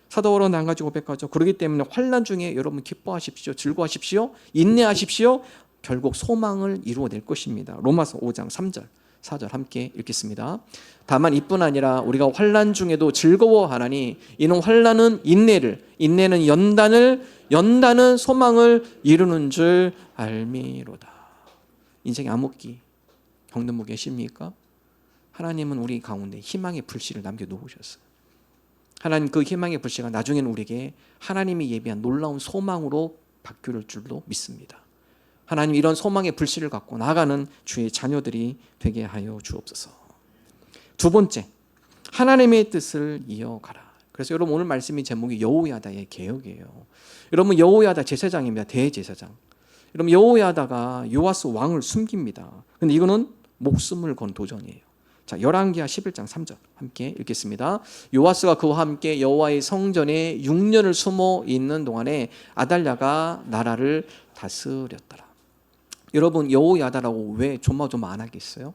사도 바울은 한 가지 고백하죠. 그렇기 때문에 환난 중에 여러분 기뻐하십시오. 즐거워하십시오. 인내하십시오. 결국 소망을 이루어낼 것입니다. 로마서 5장 3절 4절 함께 읽겠습니다. 다만 이뿐 아니라 우리가 환난 중에도 즐거워하나니 이는 환난은 인내를, 인내는 연단을, 연단은 소망을 이루는 줄 알미로다. 인생의 암흑기 겪는 계십니까? 하나님은 우리 가운데 희망의 불씨를 남겨놓으셨어요. 하나님 그 희망의 불씨가 나중에는 우리에게 하나님이 예비한 놀라운 소망으로 바뀔 줄로 믿습니다. 하나님 이런 소망의 불씨를 갖고 나아가는 주의 자녀들이 되게 하여 주옵소서. 두 번째, 하나님의 뜻을 이어가라. 그래서 여러분 오늘 말씀의 제목이 여호야다의 개혁이에요. 여러분 여호야다 제사장입니다. 대제사장. 여러분 여호야다가 요아스 왕을 숨깁니다. 근데 이거는 목숨을 건 도전이에요. 자, 열왕기하 11장 3절 함께 읽겠습니다. 요아스가 그와 함께 여호와의 성전에 6년을 숨어 있는 동안에 아달랴가 나라를 다스렸더라. 여러분 여호야다라고 왜 조마조마 안 하겠어요?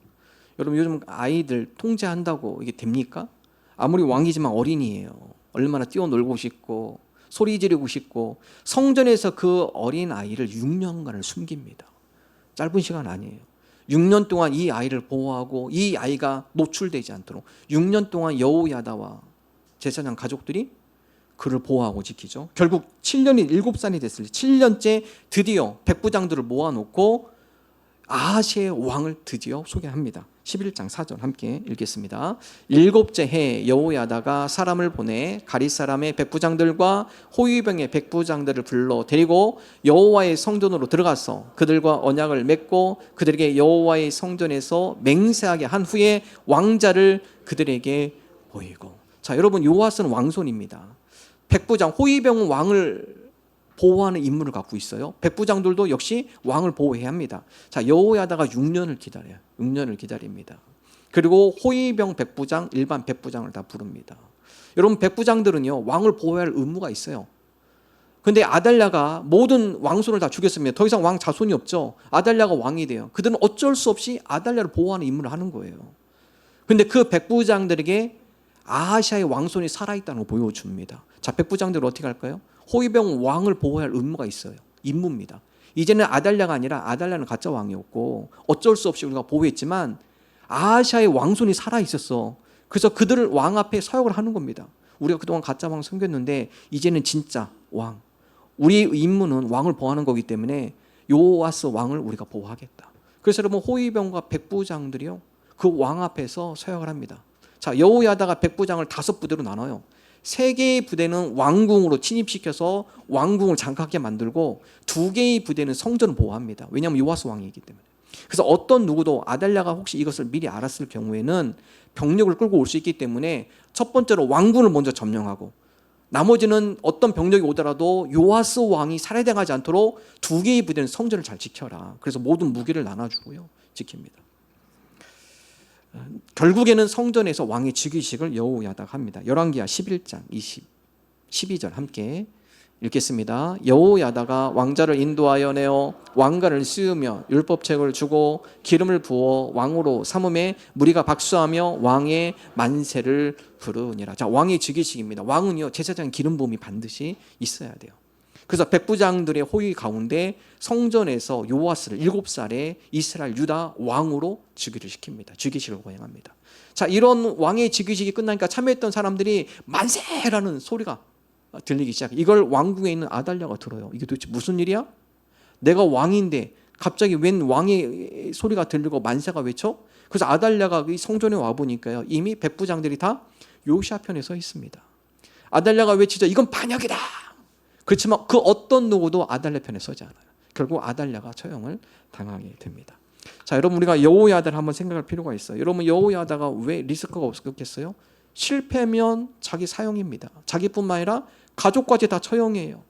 여러분 요즘 아이들 통제한다고 이게 됩니까? 아무리 왕이지만 어린이에요. 얼마나 뛰어놀고 싶고 소리 지르고 싶고 성전에서 그 어린 아이를 6년간을 숨깁니다. 짧은 시간 아니에요. 6년 동안 이 아이를 보호하고 이 아이가 노출되지 않도록 6년 동안 여호야다와 제사장 가족들이 그를 보호하고 지키죠. 결국 7년이 7살이 됐을 때 7년째 드디어 백부장들을 모아놓고 아하시아의 왕을 드디어 소개합니다. 11장 4절 함께 읽겠습니다. 7째 해 여호야다가 사람을 보내 가릿 사람의 백부장들과 호위병의 백부장들을 불러 데리고 여호와의 성전으로 들어가서 그들과 언약을 맺고 그들에게 여호와의 성전에서 맹세하게 한 후에 왕자를 그들에게 보이고. 자, 여러분 요아스는 왕손입니다. 백부장, 호위병은 왕을 보호하는 임무를 갖고 있어요. 백부장들도 역시 왕을 보호해야 합니다. 자, 여호야다가 6년을 기다려요. 6년을 기다립니다. 그리고 호위병 백부장, 일반 백부장을 다 부릅니다. 여러분 백부장들은요 왕을 보호할 의무가 있어요. 근데 아달랴가 모든 왕손을 다 죽였습니다. 더 이상 왕 자손이 없죠. 아달랴가 왕이 돼요. 그들은 어쩔 수 없이 아달랴를 보호하는 임무를 하는 거예요. 근데 그 백부장들에게 아하시아의 왕손이 살아있다는 걸 보여줍니다. 자, 백부장들은 어떻게 할까요? 호위병 왕을 보호할 의무가 있어요. 임무입니다. 이제는 아달랴가 아니라 아달랴는 가짜 왕이었고 어쩔 수 없이 우리가 보호했지만 아하시아의 왕손이 살아있었어. 그래서 그들을 왕 앞에 서역을 하는 겁니다. 우리가 그동안 가짜 왕 섬겼는데 이제는 진짜 왕. 우리의 임무는 왕을 보호하는 거기 때문에 요아스 왕을 우리가 보호하겠다. 그래서 여러분 호위병과 백부장들이요 그 왕 앞에서 서역을 합니다. 자, 여호야다가 백부장을 5부대로 나눠요. 3개의 부대는 왕궁으로 침입시켜서 왕궁을 장악하게 만들고 2개의 부대는 성전을 보호합니다. 왜냐하면 요아스 왕이기 때문에. 그래서 어떤 누구도 아달랴가 혹시 이것을 미리 알았을 경우에는 병력을 끌고 올 수 있기 때문에 첫 번째로 왕군을 먼저 점령하고 나머지는 어떤 병력이 오더라도 요아스 왕이 살해당하지 않도록 두 개의 부대는 성전을 잘 지켜라. 그래서 모든 무기를 나눠주고요. 지킵니다. 결국에는 성전에서 왕의 즉위식을 여호야다가 합니다. 열왕기하 11장 12절 함께 읽겠습니다. 여호야다가 왕자를 인도하여 내어 왕관을 씌우며 율법책을 주고 기름을 부어 왕으로 삼음에 무리가 박수하며 왕의 만세를 부르니라. 자, 왕의 즉위식입니다. 왕은요 제사장 기름 부음이 반드시 있어야 돼요. 그래서 백부장들의 호의 가운데 성전에서 요아스를 7살에 이스라엘 유다 왕으로 즉위를 시킵니다. 즉위식을 거행합니다. 자, 이런 왕의 즉위식이 끝나니까 참여했던 사람들이 만세라는 소리가 들리기 시작해요. 이걸 왕궁에 있는 아달랴가 들어요. 이게 도대체 무슨 일이야? 내가 왕인데 갑자기 웬 왕의 소리가 들리고 만세가 외쳐? 그래서 아달랴가 이 성전에 와보니까요 이미 백부장들이 다 요시아 편에 서 있습니다. 아달랴가 외치죠. 이건 반역이다. 그렇지만 그 어떤 누구도 아달랴 편에 서지 않아요. 결국 아달랴가 처형을 당하게 됩니다. 자, 여러분 우리가 여호야다를 한번 생각할 필요가 있어요. 여러분 여호야다가 왜 리스크가 없었겠어요? 실패면 자기 사형입니다. 자기뿐만 아니라 가족까지 다 처형이에요.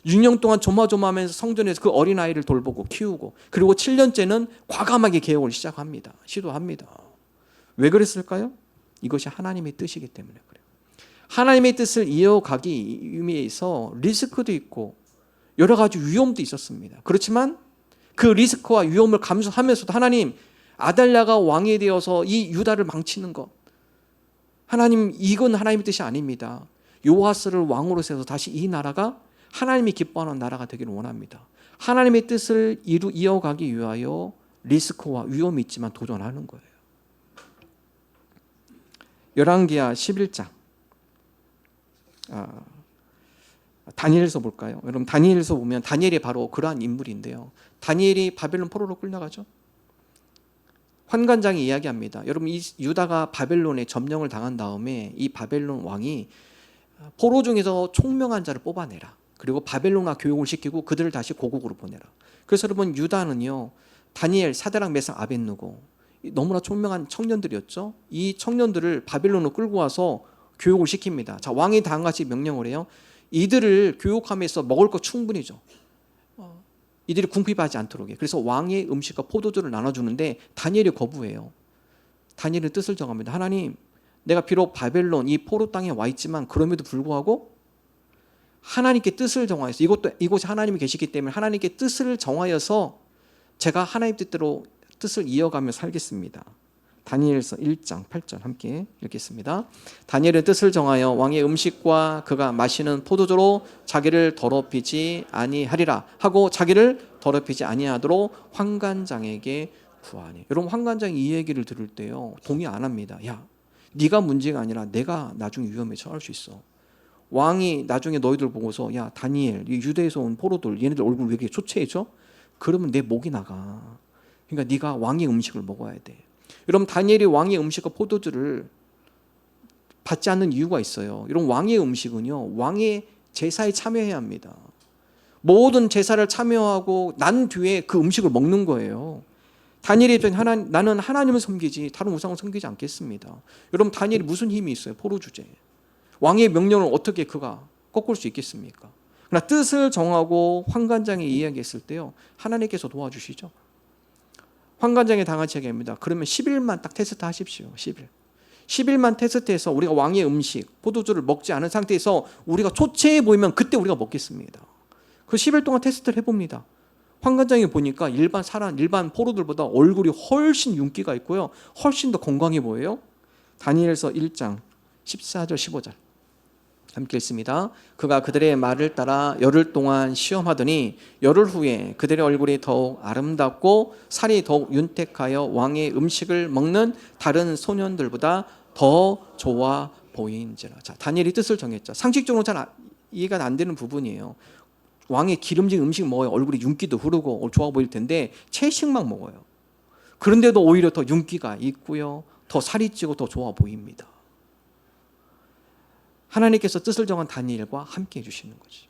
6년 동안 조마조마하면서 성전에서 그 어린아이를 돌보고 키우고 그리고 7년째는 과감하게 개혁을 시작합니다. 시도합니다. 왜 그랬을까요? 이것이 하나님의 뜻이기 때문에 그래요. 하나님의 뜻을 이어가기 위해서 리스크도 있고 여러 가지 위험도 있었습니다. 그렇지만 그 리스크와 위험을 감수하면서도 하나님 아달랴가 왕이 되어서 이 유다를 망치는 것 하나님 이건 하나님의 뜻이 아닙니다. 요아스를 왕으로 세워서 다시 이 나라가 하나님이 기뻐하는 나라가 되기를 원합니다. 하나님의 뜻을 이어가기 위하여 리스크와 위험이 있지만 도전하는 거예요. 열왕기하 11장 다니엘서 볼까요? 여러분 다니엘서 보면 다니엘이 바로 그러한 인물인데요. 다니엘이 바벨론 포로로 끌려가죠. 환관장이 이야기합니다. 여러분 이 유다가 바벨론에 점령을 당한 다음에 이 바벨론 왕이 포로 중에서 총명한 자를 뽑아내라. 그리고 바벨론화 교육을 시키고 그들을 다시 고국으로 보내라. 그래서 여러분 유다는요 다니엘, 사드락, 메삭, 아벳느고 너무나 총명한 청년들이었죠. 이 청년들을 바벨론으로 끌고 와서 교육을 시킵니다. 자, 왕이 다음같이 명령을 해요. 이들을 교육하면서 먹을 거 충분히 줘. 이들이 궁핍하지 않도록 해. 그래서 왕의 음식과 포도주를 나눠주는데 다니엘이 거부해요. 다니엘은 뜻을 정합니다. 하나님, 내가 비록 바벨론 이 포로 땅에 와 있지만 그럼에도 불구하고 하나님께 뜻을 정하여서 이곳에 하나님이 계시기 때문에 하나님께 뜻을 정하여서 제가 하나님 뜻대로 뜻을 이어가며 살겠습니다. 다니엘서 1장 8절 함께 읽겠습니다. 다니엘은 뜻을 정하여 왕의 음식과 그가 마시는 포도주로 자기를 더럽히지 아니하리라 하고 자기를 더럽히지 아니하도록 환관장에게 구하니. 여러분 환관장이 이 얘기를 들을 때요 동의 안 합니다. 야, 네가 문제가 아니라 내가 나중에 위험에 처할 수 있어. 왕이 나중에 너희들 보고서 야 다니엘 이 유대에서 온 포로들 얘네들 얼굴 왜 이렇게 초췌해져? 그러면 내 목이 나가. 그러니까 네가 왕의 음식을 먹어야 돼. 여러분 다니엘이 왕의 음식과 포도주를 받지 않는 이유가 있어요. 이런 왕의 음식은요 왕의 제사에 참여해야 합니다. 모든 제사를 참여하고 난 뒤에 그 음식을 먹는 거예요. 다니엘이 나는 하나님을 섬기지 다른 우상을 섬기지 않겠습니다. 여러분 다니엘이 무슨 힘이 있어요? 포로 주제. 왕의 명령을 어떻게 그가 꺾을 수 있겠습니까? 그러나 뜻을 정하고 환관장에 이야기했을 때요 하나님께서 도와주시죠. 환관장에 당한 얘기입니다. 그러면 10일만 딱 테스트 하십시오. 10일만 테스트해서 우리가 왕의 음식, 포도주를 먹지 않은 상태에서 우리가 초췌해 보이면 그때 우리가 먹겠습니다. 그 10일 동안 테스트를 해봅니다. 환관장에 보니까 일반 포로들보다 얼굴이 훨씬 윤기가 있고요. 훨씬 더 건강해 보여요. 다니엘서 1장 14절 15절 함께 읽습니다. 그가 그들의 말을 따라 열흘 동안 시험하더니 열흘 후에 그들의 얼굴이 더욱 아름답고 살이 더욱 윤택하여 왕의 음식을 먹는 다른 소년들보다 더 좋아 보인지라. 자, 다니엘이 뜻을 정했죠. 상식적으로 잘 이해가 안 되는 부분이에요. 왕의 기름진 음식 먹어야 얼굴이 윤기도 흐르고 좋아 보일 텐데 채식만 먹어요. 그런데도 오히려 더 윤기가 있고요. 더 살이 찌고 더 좋아 보입니다. 하나님께서 뜻을 정한 다니엘과 함께 해주시는 거죠.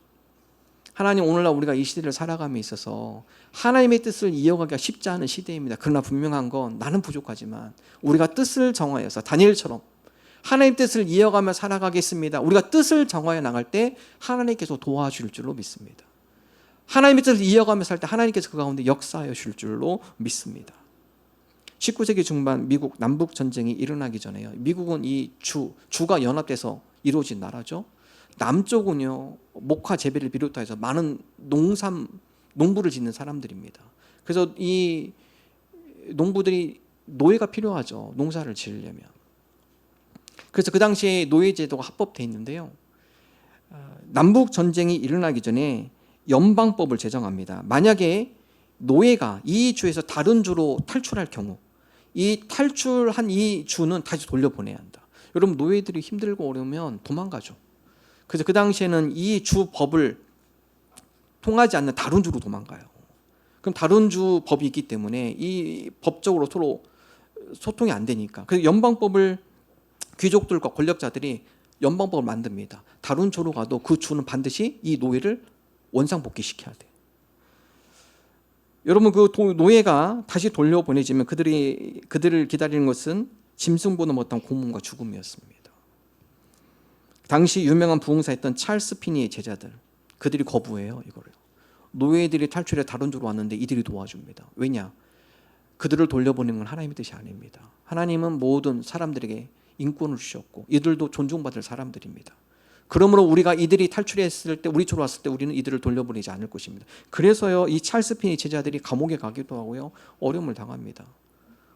하나님, 오늘날 우리가 이 시대를 살아감에 있어서 하나님의 뜻을 이어가기가 쉽지 않은 시대입니다. 그러나 분명한 건 나는 부족하지만 우리가 뜻을 정하여서 다니엘처럼 하나님의 뜻을 이어가며 살아가겠습니다. 우리가 뜻을 정하여 나갈 때 하나님께서 도와줄 줄로 믿습니다. 하나님의 뜻을 이어가며 살 때 하나님께서 그 가운데 역사하여 줄 줄로 믿습니다. 19세기 중반 미국 남북 전쟁이 일어나기 전에요. 미국은 이 주가 연합돼서 이루어진 나라죠. 남쪽은요, 목화 재배를 비롯해서 많은 농부를 짓는 사람들입니다. 그래서 이 농부들이 노예가 필요하죠. 농사를 지으려면. 그래서 그 당시에 노예 제도가 합법돼 있는데요. 남북 전쟁이 일어나기 전에 연방법을 제정합니다. 만약에 노예가 이 주에서 다른 주로 탈출할 경우, 이 탈출한 이 주는 다시 돌려보내야 한다. 여러분, 노예들이 힘들고 어려우면 도망가죠. 그래서 그 당시에는 이 주 법을 통하지 않는 다른 주로 도망가요. 그럼 다른 주 법이 있기 때문에 이 법적으로 서로 소통이 안 되니까, 그래서 연방법을 귀족들과 권력자들이 연방법을 만듭니다. 다른 주로 가도 그 주는 반드시 이 노예를 원상복귀시켜야 돼요. 여러분, 그 노예가 다시 돌려보내지면 그들을 기다리는 것은 짐승보다 못한 고문과 죽음이었습니다. 당시 유명한 부흥사였던 찰스 피니의 제자들, 그들이 거부해요. 이거를 노예들이 탈출해 다른 주로 왔는데 이들이 도와줍니다. 왜냐? 그들을 돌려보내는 건 하나님의 뜻이 아닙니다. 하나님은 모든 사람들에게 인권을 주셨고 이들도 존중받을 사람들입니다. 그러므로 우리가 이들이 탈출했을 때, 우리 주로 왔을 때 우리는 이들을 돌려보내지 않을 것입니다. 그래서요, 이 찰스 피니 제자들이 감옥에 가기도 하고요, 어려움을 당합니다.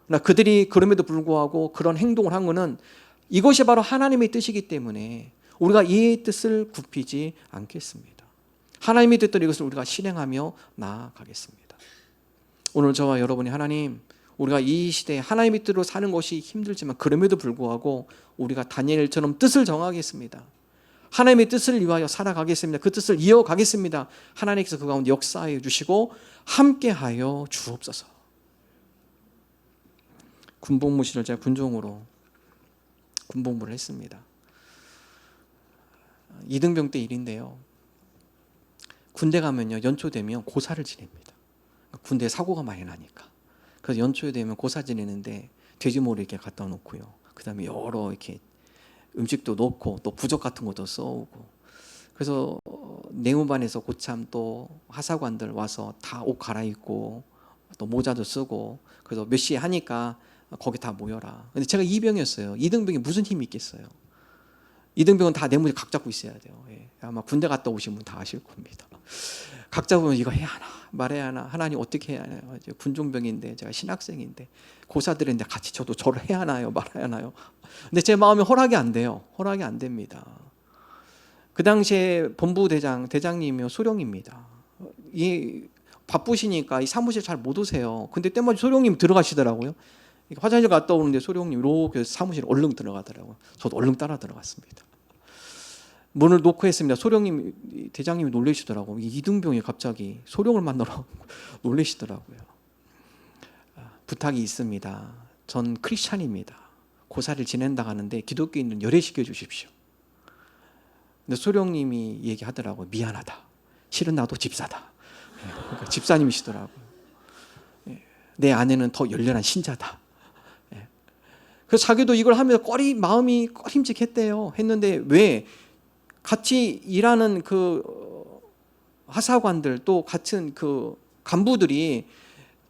그러나 그들이 그럼에도 불구하고 그런 행동을 한 것은 이것이 바로 하나님의 뜻이기 때문에 우리가 이 뜻을 굽히지 않겠습니다. 하나님의 뜻대로 이것을 우리가 실행하며 나아가겠습니다. 오늘 저와 여러분이 하나님, 우리가 이 시대에 하나님의 뜻으로 사는 것이 힘들지만 그럼에도 불구하고 우리가 다니엘처럼 뜻을 정하겠습니다. 하나님의 뜻을 위하여 살아가겠습니다. 그 뜻을 이어가겠습니다. 하나님께서 그 가운데 역사해 주시고 함께하여 주옵소서. 군복무실을 제가 군종으로 군복무를 했습니다. 이등병 때 일인데요. 군대 가면요, 연초 되면 고사를 지냅니다. 군대에 사고가 많이 나니까. 그래서 연초에 되면 고사 지내는데 돼지머리 이렇게 갖다 놓고요. 그 다음에 여러 이렇게 음식도 넣고 또 부적 같은 것도 써오고. 그래서 내무반에서 고참 또 하사관들 와서 다 옷 갈아입고 또 모자도 쓰고, 그래서 몇 시에 하니까 거기 다 모여라. 근데 제가 2병이었어요. 2등병이 무슨 힘이 있겠어요. 2등병은 다 내무에 각 잡고 있어야 돼요. 예. 아마 군대 갔다 오신 분 다 아실 겁니다. 각 잡으면 이거 해야 하나 말해야 하나, 하나님 어떻게 해야 하나요? 군종병인데 제가 신학생인데 고사들인데 같이 저도 저를 해야 하나요 말아야 하나요? 근데 제 마음이 허락이 안 돼요. 허락이 안 됩니다. 그 당시에 대장님이요, 소령입니다. 이 바쁘시니까 이 사무실 잘 못 오세요. 근데 때마다 소령님 들어가시더라고요. 화장실 갔다 오는데 소령님 이렇게 사무실 얼른 들어가더라고요. 저도 얼른 따라 들어갔습니다. 문을 놓고 했습니다. 소령님, 대장님이 놀라시더라고요. 이등병이 갑자기 소령을 만나러 놀라시더라고요. 부탁이 있습니다. 전 크리스찬입니다. 고사를 지낸다 하는데 기독교인들은 열애시켜 주십시오. 근데 소령님이 얘기하더라고요. 미안하다. 실은 나도 집사다. 그러니까 집사님이시더라고요. 내 아내는 더 열렬한 신자다. 그래서 자기도 이걸 하면서 마음이 꺼림직했대요. 했는데 왜? 같이 일하는 그 하사관들 또 같은 그 간부들이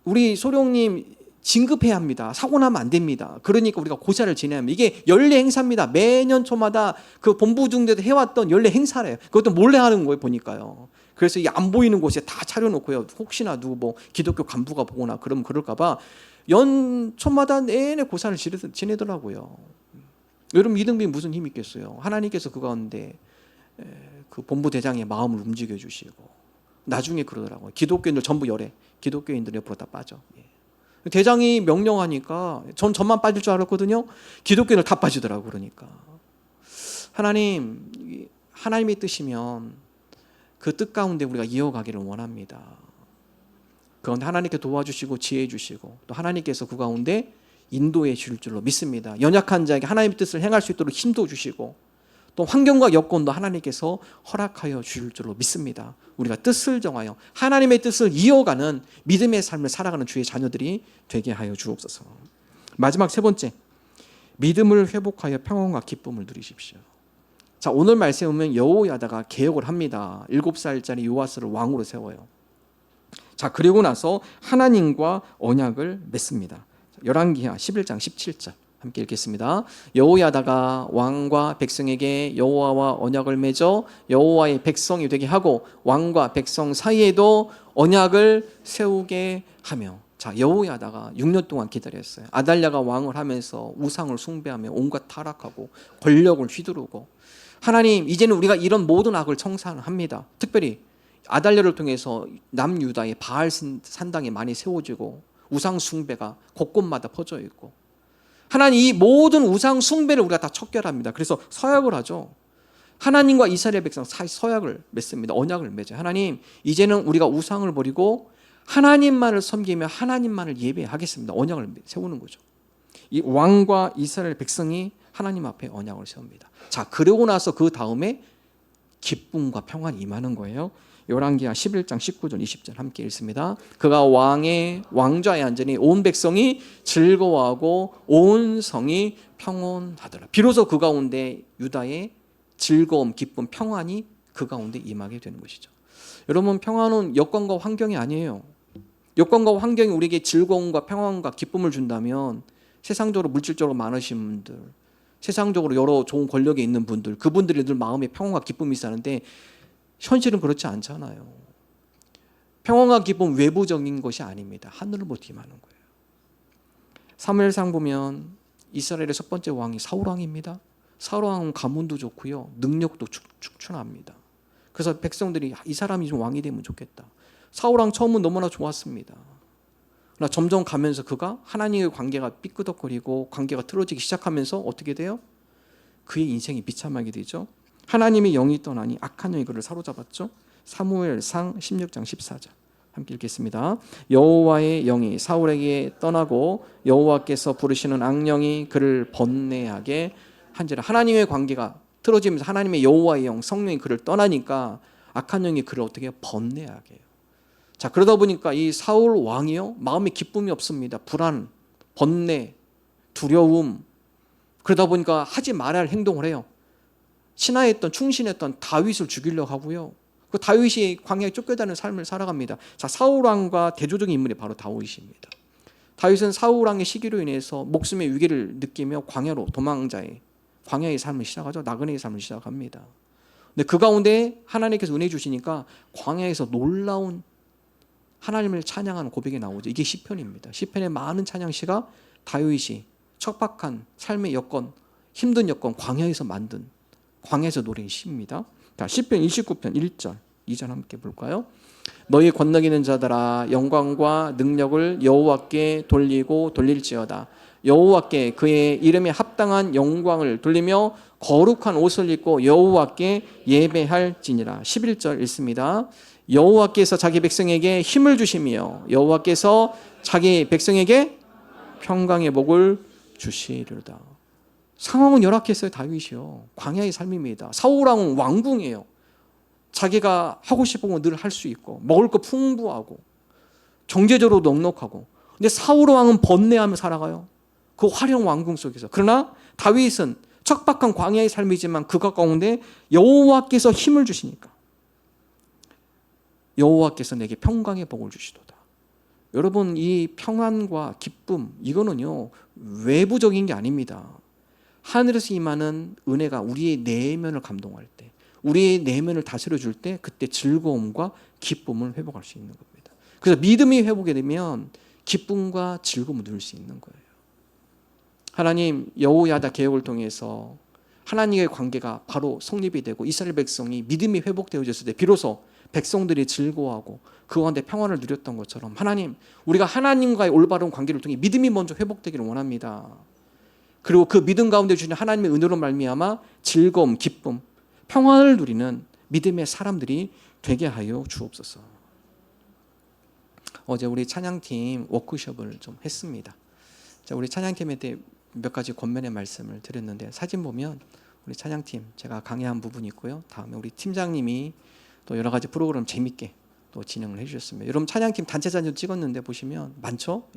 우리 소령님 진급해야 합니다. 사고 나면 안 됩니다. 그러니까 우리가 고사를 지내야 합니다. 이게 연례 행사입니다. 매년 초마다 그 본부 중대도 해왔던 연례 행사래요. 그것도 몰래 하는 거예요, 보니까요. 그래서 이 안 보이는 곳에 다 차려놓고요. 혹시나 누구 뭐 기독교 간부가 보거나 그러면 그럴까봐 연초마다 내내 고사를 지내더라고요. 여러분, 이등병이 무슨 힘이 있겠어요? 하나님께서 그 가운데 그 본부 대장의 마음을 움직여 주시고 나중에 그러더라고요. 기독교인들 전부 열애, 기독교인들 옆으로 다 빠져. 대장이 명령하니까 저만 빠질 줄 알았거든요. 기독교인들 다 빠지더라고요. 그러니까 하나님의 뜻이면 그 뜻 가운데 우리가 이어가기를 원합니다. 그건 하나님께 도와주시고 지혜 주시고 또 하나님께서 그 가운데 인도해 줄 줄로 믿습니다. 연약한 자에게 하나님의 뜻을 행할 수 있도록 힘도 주시고 또 환경과 여건도 하나님께서 허락하여 주실 줄로 믿습니다. 우리가 뜻을 정하여 하나님의 뜻을 이어가는 믿음의 삶을 살아가는 주의 자녀들이 되게 하여 주옵소서. 마지막 세 번째, 믿음을 회복하여 평안과 기쁨을 누리십시오. 자, 오늘 말씀에 보면 여호야다가 개혁을 합니다. 7살짜리 요아스를 왕으로 세워요. 자, 그리고 나서 하나님과 언약을 맺습니다. 열왕기하 11장 17절 함께 읽겠습니다. 여호야다가 왕과 백성에게 여호와와 언약을 맺어 여호와의 백성이 되게 하고 왕과 백성 사이에도 언약을 세우게 하며. 자, 여호야다가 6년 동안 기다렸어요. 아달랴가 왕을 하면서 우상을 숭배하며 온갖 타락하고 권력을 휘두르고, 하나님 이제는 우리가 이런 모든 악을 청산합니다. 특별히 아달랴를 통해서 남유다의 바알 산당이 많이 세워지고 우상 숭배가 곳곳마다 퍼져 있고, 하나님 이 모든 우상 숭배를 우리가 다 척결합니다. 그래서 서약을 하죠. 하나님과 이스라엘 백성 사이 서약을 맺습니다. 언약을 맺어요. 하나님 이제는 우리가 우상을 버리고 하나님만을 섬기며 하나님만을 예배하겠습니다. 언약을 세우는 거죠. 이 왕과 이스라엘 백성이 하나님 앞에 언약을 세웁니다. 자, 그러고 나서 그 다음에 기쁨과 평안이 임하는 거예요. 열왕기하 11장 19절 20절 함께 읽습니다. 그가 왕의 왕좌에 앉으니 온 백성이 즐거워하고 온 성이 평온하더라. 비로소 그 가운데 유다의 즐거움, 기쁨, 평안이 그 가운데 임하게 되는 것이죠. 여러분, 평안은 여건과 환경이 아니에요. 여건과 환경이 우리에게 즐거움과 평안과 기쁨을 준다면 세상적으로 물질적으로 많으신 분들, 세상적으로 여러 좋은 권력에 있는 분들, 그분들이 늘 마음에 평안과 기쁨이 있었는데 현실은 그렇지 않잖아요. 평안과 기쁨 외부적인 것이 아닙니다. 하늘을 못 임하는 거예요. 사무엘상 보면 이스라엘의 첫 번째 왕이 사울왕입니다. 사울왕은 가문도 좋고요, 능력도 축출합니다. 그래서 백성들이 이 사람이 좀 왕이 되면 좋겠다. 사울왕 처음은 너무나 좋았습니다. 그러나 점점 가면서 그가 하나님의 관계가 삐끄덕거리고 관계가 틀어지기 시작하면서 어떻게 돼요? 그의 인생이 비참하게 되죠. 하나님의 영이 떠나니 악한 영이 그를 사로잡았죠. 사무엘상 16장 14절 함께 읽겠습니다. 여호와의 영이 사울에게 떠나고 여호와께서 부르시는 악령이 그를 번뇌하게 한지라. 하나님의 관계가 틀어지면서 하나님의 여호와의 영, 성령이 그를 떠나니까 악한 영이 그를 어떻게 번뇌하게 해요. 자, 그러다 보니까 이 사울 왕이요, 마음에 기쁨이 없습니다. 불안, 번뇌, 두려움. 그러다 보니까 하지 말아야 할 행동을 해요. 신하였던, 충신했던 다윗을 죽이려고 하고요, 그 다윗이 광야에 쫓겨다니는 삶을 살아갑니다. 자, 사울 왕과 대조적인 인물이 바로 다윗입니다. 다윗은 사울 왕의 시기로 인해서 목숨의 위기를 느끼며 광야로 광야의 삶을 시작하죠. 나그네의 삶을 시작합니다. 근데 그 가운데 하나님께서 은혜 주시니까 광야에서 놀라운 하나님을 찬양하는 고백이 나오죠. 이게 시편입니다. 시편의 많은 찬양시가 다윗이 척박한 삶의 여건, 힘든 여건, 광야에서 만든, 광야에서 노래인 시입니다. 자, 시편 29편 1절 2절 함께 볼까요? 너희 건너기는 자들아 영광과 능력을 여호와께 돌리고 돌릴지어다. 여호와께 그의 이름에 합당한 영광을 돌리며 거룩한 옷을 입고 여호와께 예배할지니라. 11절 읽습니다. 여호와께서 자기 백성에게 힘을 주시며 여호와께서 자기 백성에게 평강의 복을 주시리로다. 상황은 열악했어요. 다윗이요, 광야의 삶입니다. 사울 왕은 왕궁이에요. 자기가 하고 싶은 거 늘 할 수 있고 먹을 거 풍부하고 경제적으로 넉넉하고, 근데 사울 왕은 번뇌하며 살아가요, 그 화려한 왕궁 속에서. 그러나 다윗은 척박한 광야의 삶이지만 그 가운데 여호와께서 힘을 주시니까 여호와께서 내게 평강의 복을 주시도다. 여러분, 이 평안과 기쁨, 이거는요 외부적인 게 아닙니다. 하늘에서 임하는 은혜가 우리의 내면을 감동할 때, 우리의 내면을 다스려 줄 때, 그때 즐거움과 기쁨을 회복할 수 있는 겁니다. 그래서 믿음이 회복이 되면 기쁨과 즐거움을 누릴 수 있는 거예요. 하나님 여호야다 개혁을 통해서 하나님의 관계가 바로 성립이 되고 이스라엘 백성이 믿음이 회복되어졌을 때 비로소 백성들이 즐거워하고 그 가운데 평안을 누렸던 것처럼, 하나님, 우리가 하나님과의 올바른 관계를 통해 믿음이 먼저 회복되기를 원합니다. 그리고 그 믿음 가운데 주시는 하나님의 은혜로 말미암아 즐거움, 기쁨, 평안을 누리는 믿음의 사람들이 되게 하여 주옵소서. 어제 우리 찬양팀 워크숍을 좀 했습니다. 자, 우리 찬양팀한테 몇 가지 권면의 말씀을 드렸는데, 사진 보면 우리 찬양팀 제가 강의한 부분이 있고요. 다음에 우리 팀장님이 또 여러 가지 프로그램 재밌게 또 진행을 해주셨습니다. 여러분 찬양팀 단체 사진 찍었는데 보시면 많죠?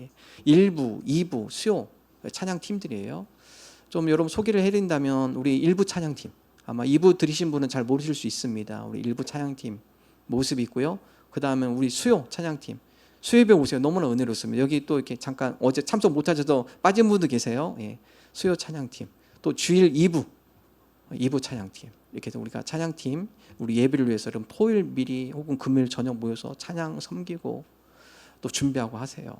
1부, 2부, 수요 찬양팀들이에요. 좀 여러분 소개를 해드린다면 우리 1부 찬양팀, 아마 2부 들으신 분은 잘 모르실 수 있습니다. 우리 1부 찬양팀 모습이 있고요. 그 다음에 우리 수요 찬양팀, 수요예배 오세요. 너무나 은혜롭습니다. 여기 또 이렇게 잠깐 어제 참석 못하셔서 빠진 분도 계세요. 수요 찬양팀, 또 주일 2부 찬양팀, 이렇게 해서 우리가 찬양팀 우리 예배를 위해서 여러분 토요일 미리 혹은 금요일 저녁 모여서 찬양 섬기고 또 준비하고 하세요.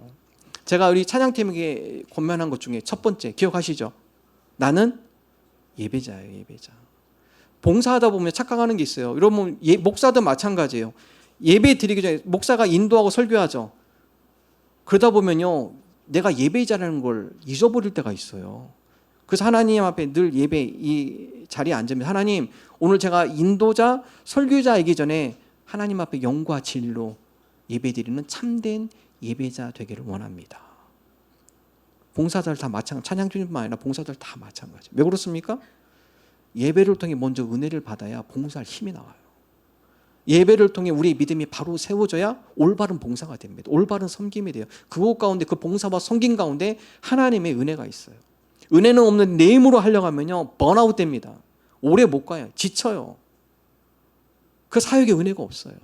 제가 우리 찬양팀에게 권면한 것 중에 첫 번째 기억하시죠? 나는 예배자예요. 예배자. 봉사하다 보면 착각하는 게 있어요. 여러분 목사도 마찬가지예요. 예배 드리기 전에 목사가 인도하고 설교하죠. 그러다 보면요 내가 예배자라는 걸 잊어버릴 때가 있어요. 그래서 하나님 앞에 늘 예배 이 자리에 앉으면 하나님 오늘 제가 인도자 설교자이기 전에 하나님 앞에 영과 진리로 예배드리는 참된 예배자 되기를 원합니다. 봉사자들 다 마찬가지, 찬양팀뿐만 아니라 봉사자들 다 마찬가지. 왜 그렇습니까? 예배를 통해 먼저 은혜를 받아야 봉사할 힘이 나와요. 예배를 통해 우리의 믿음이 바로 세워져야 올바른 봉사가 됩니다. 올바른 섬김이 돼요. 그곳 가운데 그 봉사와 섬김 가운데 하나님의 은혜가 있어요. 은혜는 없는 내 힘으로 하려고 하면요 번아웃 됩니다. 오래 못 가요. 지쳐요. 그 사역에 은혜가 없어요.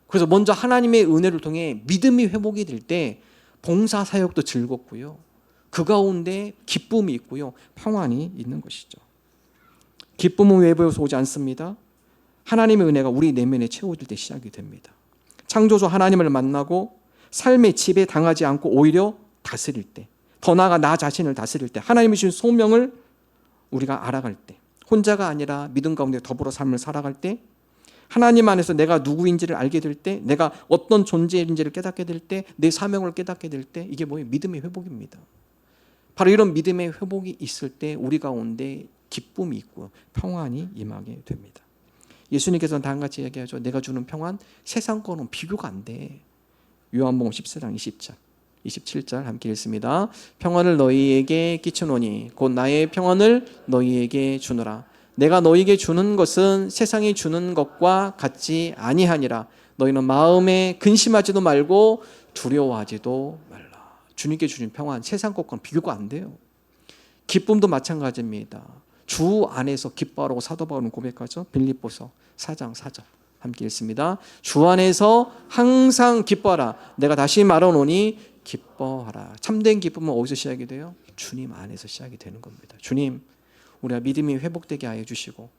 그래서 먼저 하나님의 은혜를 통해 믿음이 회복이 될 때 봉사 사역도 즐겁고요. 그 가운데 기쁨이 있고요. 평안이 있는 것이죠. 기쁨은 외부에서 오지 않습니다. 하나님의 은혜가 우리 내면에 채워질 때 시작이 됩니다. 창조주 하나님을 만나고 삶의 지배 당하지 않고 오히려 다스릴 때, 더 나아가 나 자신을 다스릴 때, 하나님이 주신 소명을 우리가 알아갈 때, 혼자가 아니라 믿음 가운데 더불어 삶을 살아갈 때, 하나님 안에서 내가 누구인지를 알게 될 때, 내가 어떤 존재인지를 깨닫게 될 때, 내 사명을 깨닫게 될 때, 이게 뭐예요? 믿음의 회복입니다. 바로 이런 믿음의 회복이 있을 때 우리 가운데 기쁨이 있고 평안이 임하게 됩니다. 예수님께서는 다음과 같이 얘기하죠. 내가 주는 평안 세상 거는 비교가 안 돼. 요한복음 14장 27절 함께 읽습니다. 평안을 너희에게 끼치노니 곧 나의 평안을 너희에게 주노라. 내가 너희에게 주는 것은 세상이 주는 것과 같지 아니하니라. 너희는 마음에 근심하지도 말고 두려워하지도 말라. 주님께 주신 평안 세상 것과는 비교가 안 돼요. 기쁨도 마찬가지입니다. 주 안에서 기뻐하라고 사도 바울은 고백하죠. 빌립보서 4장 4절 함께 읽습니다. 주 안에서 항상 기뻐하라. 내가 다시 말하노니 기뻐하라. 참된 기쁨은 어디서 시작이 돼요? 주님 안에서 시작이 되는 겁니다. 주님, 우리가 믿음이 회복되게 하여 주시고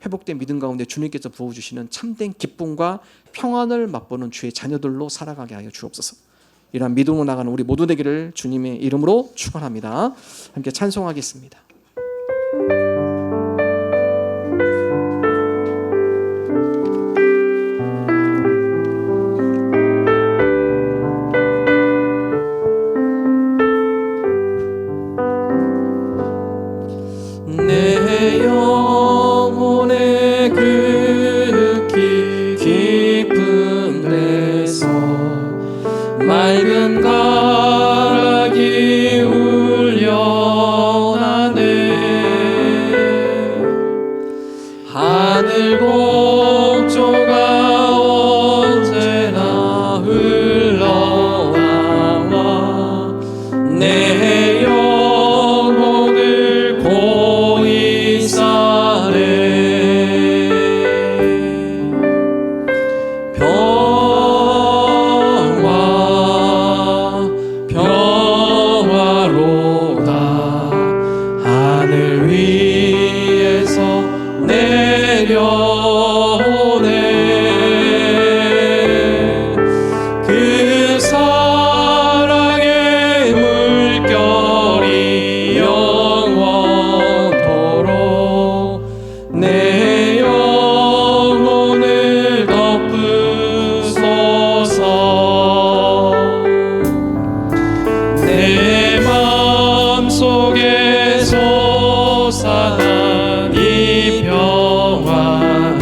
회복된 믿음 가운데 주님께서 부어주시는 참된 기쁨과 평안을 맛보는 주의 자녀들로 살아가게 하여 주옵소서. 이러한 믿음으로 나가는 우리 모두 되기를 주님의 이름으로 축원합니다. 함께 찬송하겠습니다. 내 영혼의 극히 깊은 데서 맑은 가락이 울려나네. 하늘 곡조가 언제나 흘러나와 내 영혼을 고이 싸네. 평화로다. 하늘 위에서 내려오네. 그 사랑의 물결이 영원토록 내 영혼을 덮으소서. 내 마음속에 솟아난 이 평화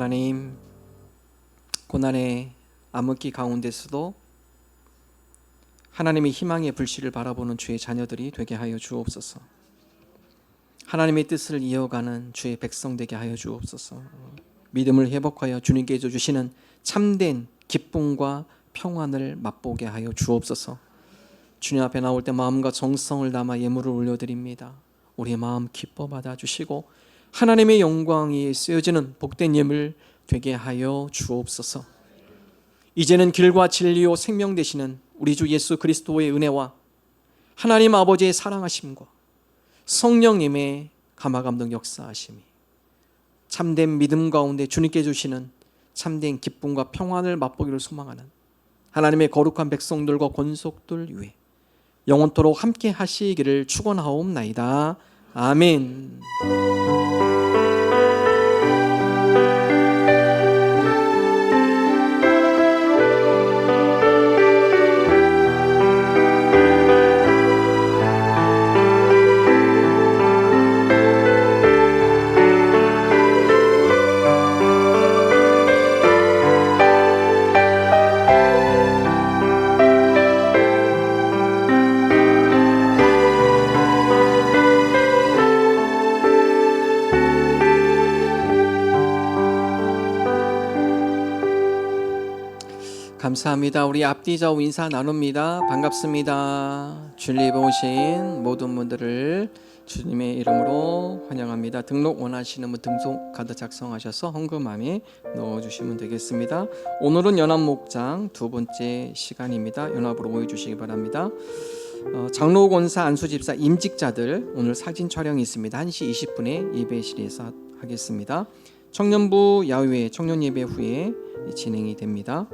하나님, 고난의 암흑기 가운데서도 하나님의 희망의 불씨를 바라보는 주의 자녀들이 되게 하여 주옵소서. 하나님의 뜻을 이어가는 주의 백성 되게 하여 주옵소서. 믿음을 회복하여 주님께 주시는 참된 기쁨과 평안을 맛보게 하여 주옵소서. 주님 앞에 나올 때 마음과 정성을 담아 예물을 올려드립니다. 우리의 마음 기뻐 받아주시고 하나님의 영광이 쓰여지는 복된 예물 되게 하여 주옵소서. 이제는 길과 진리요 생명 되시는 우리 주 예수 그리스도의 은혜와 하나님 아버지의 사랑하심과 성령님의 감화감동 역사하심이 참된 믿음 가운데 주님께 주시는 참된 기쁨과 평안을 맛보기를 소망하는 하나님의 거룩한 백성들과 권속들 위해 영원토록 함께 하시기를 축원하옵나이다. 아멘. 감사합니다. 우리 앞뒤 좌우 인사 나눕니다. 반갑습니다. 주님에 오신 모든 분들을 주님의 이름으로 환영합니다. 등록 원하시는 분 등록 카드 작성하셔서 헌금함에 넣어주시면 되겠습니다. 오늘은 연합목장 두 번째 시간입니다. 연합으로 모여주시기 바랍니다. 장로 권사 안수집사 임직자들 오늘 사진 촬영이 있습니다. 1시 20분에 예배실에서 하겠습니다. 청년부 야외 청년 예배 후에 진행이 됩니다.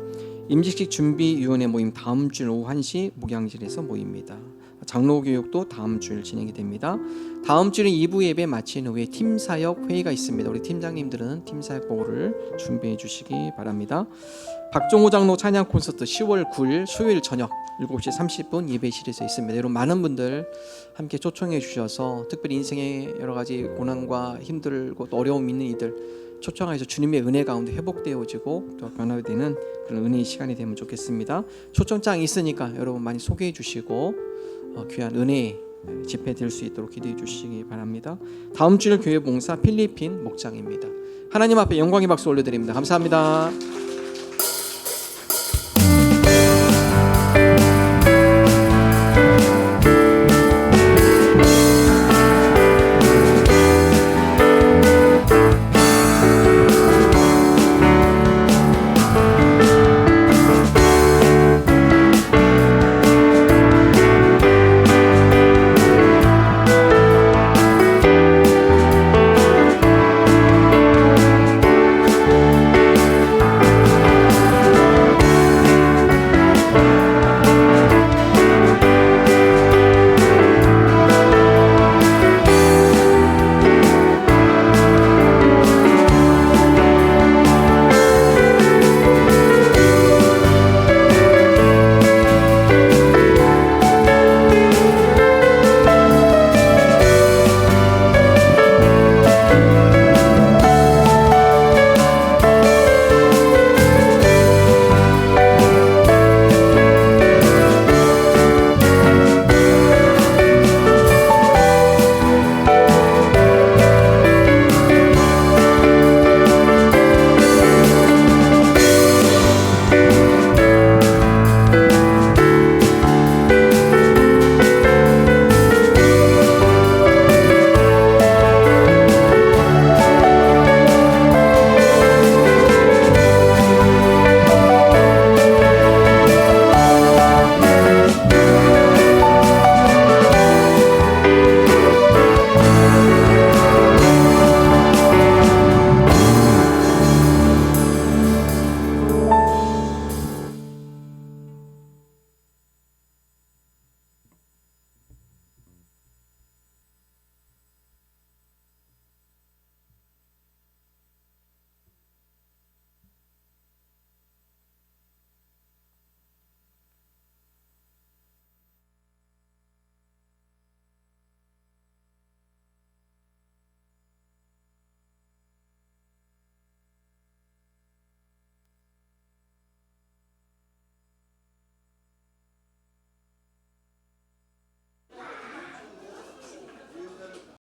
임직식 준비위원회 모임 다음 주 오후 1시 목양실에서 모입니다. 장로 교육도 다음 주일 진행이 됩니다. 다음 주는 2부 예배 마친 후에 팀사역 회의가 있습니다. 우리 팀장님들은 팀사역 보고를 준비해 주시기 바랍니다. 박종호 장로 찬양 콘서트 10월 9일 수요일 저녁 7시 30분 예배실에서 있습니다. 여러분 많은 분들 함께 초청해 주셔서 특별히 인생의 여러 가지 고난과 힘들고 또 어려움 있는 이들 초청해서 주님의 은혜 가운데 회복되어지고 또 변화되는 그런 은혜의 시간이 되면 좋겠습니다. 초청장이 있으니까 여러분 많이 소개해 주시고 귀한 은혜 집회 될 수 있도록 기도해 주시기 바랍니다. 다음 주일 교회 봉사 필리핀 목장입니다. 하나님 앞에 영광의 박수 올려드립니다. 감사합니다.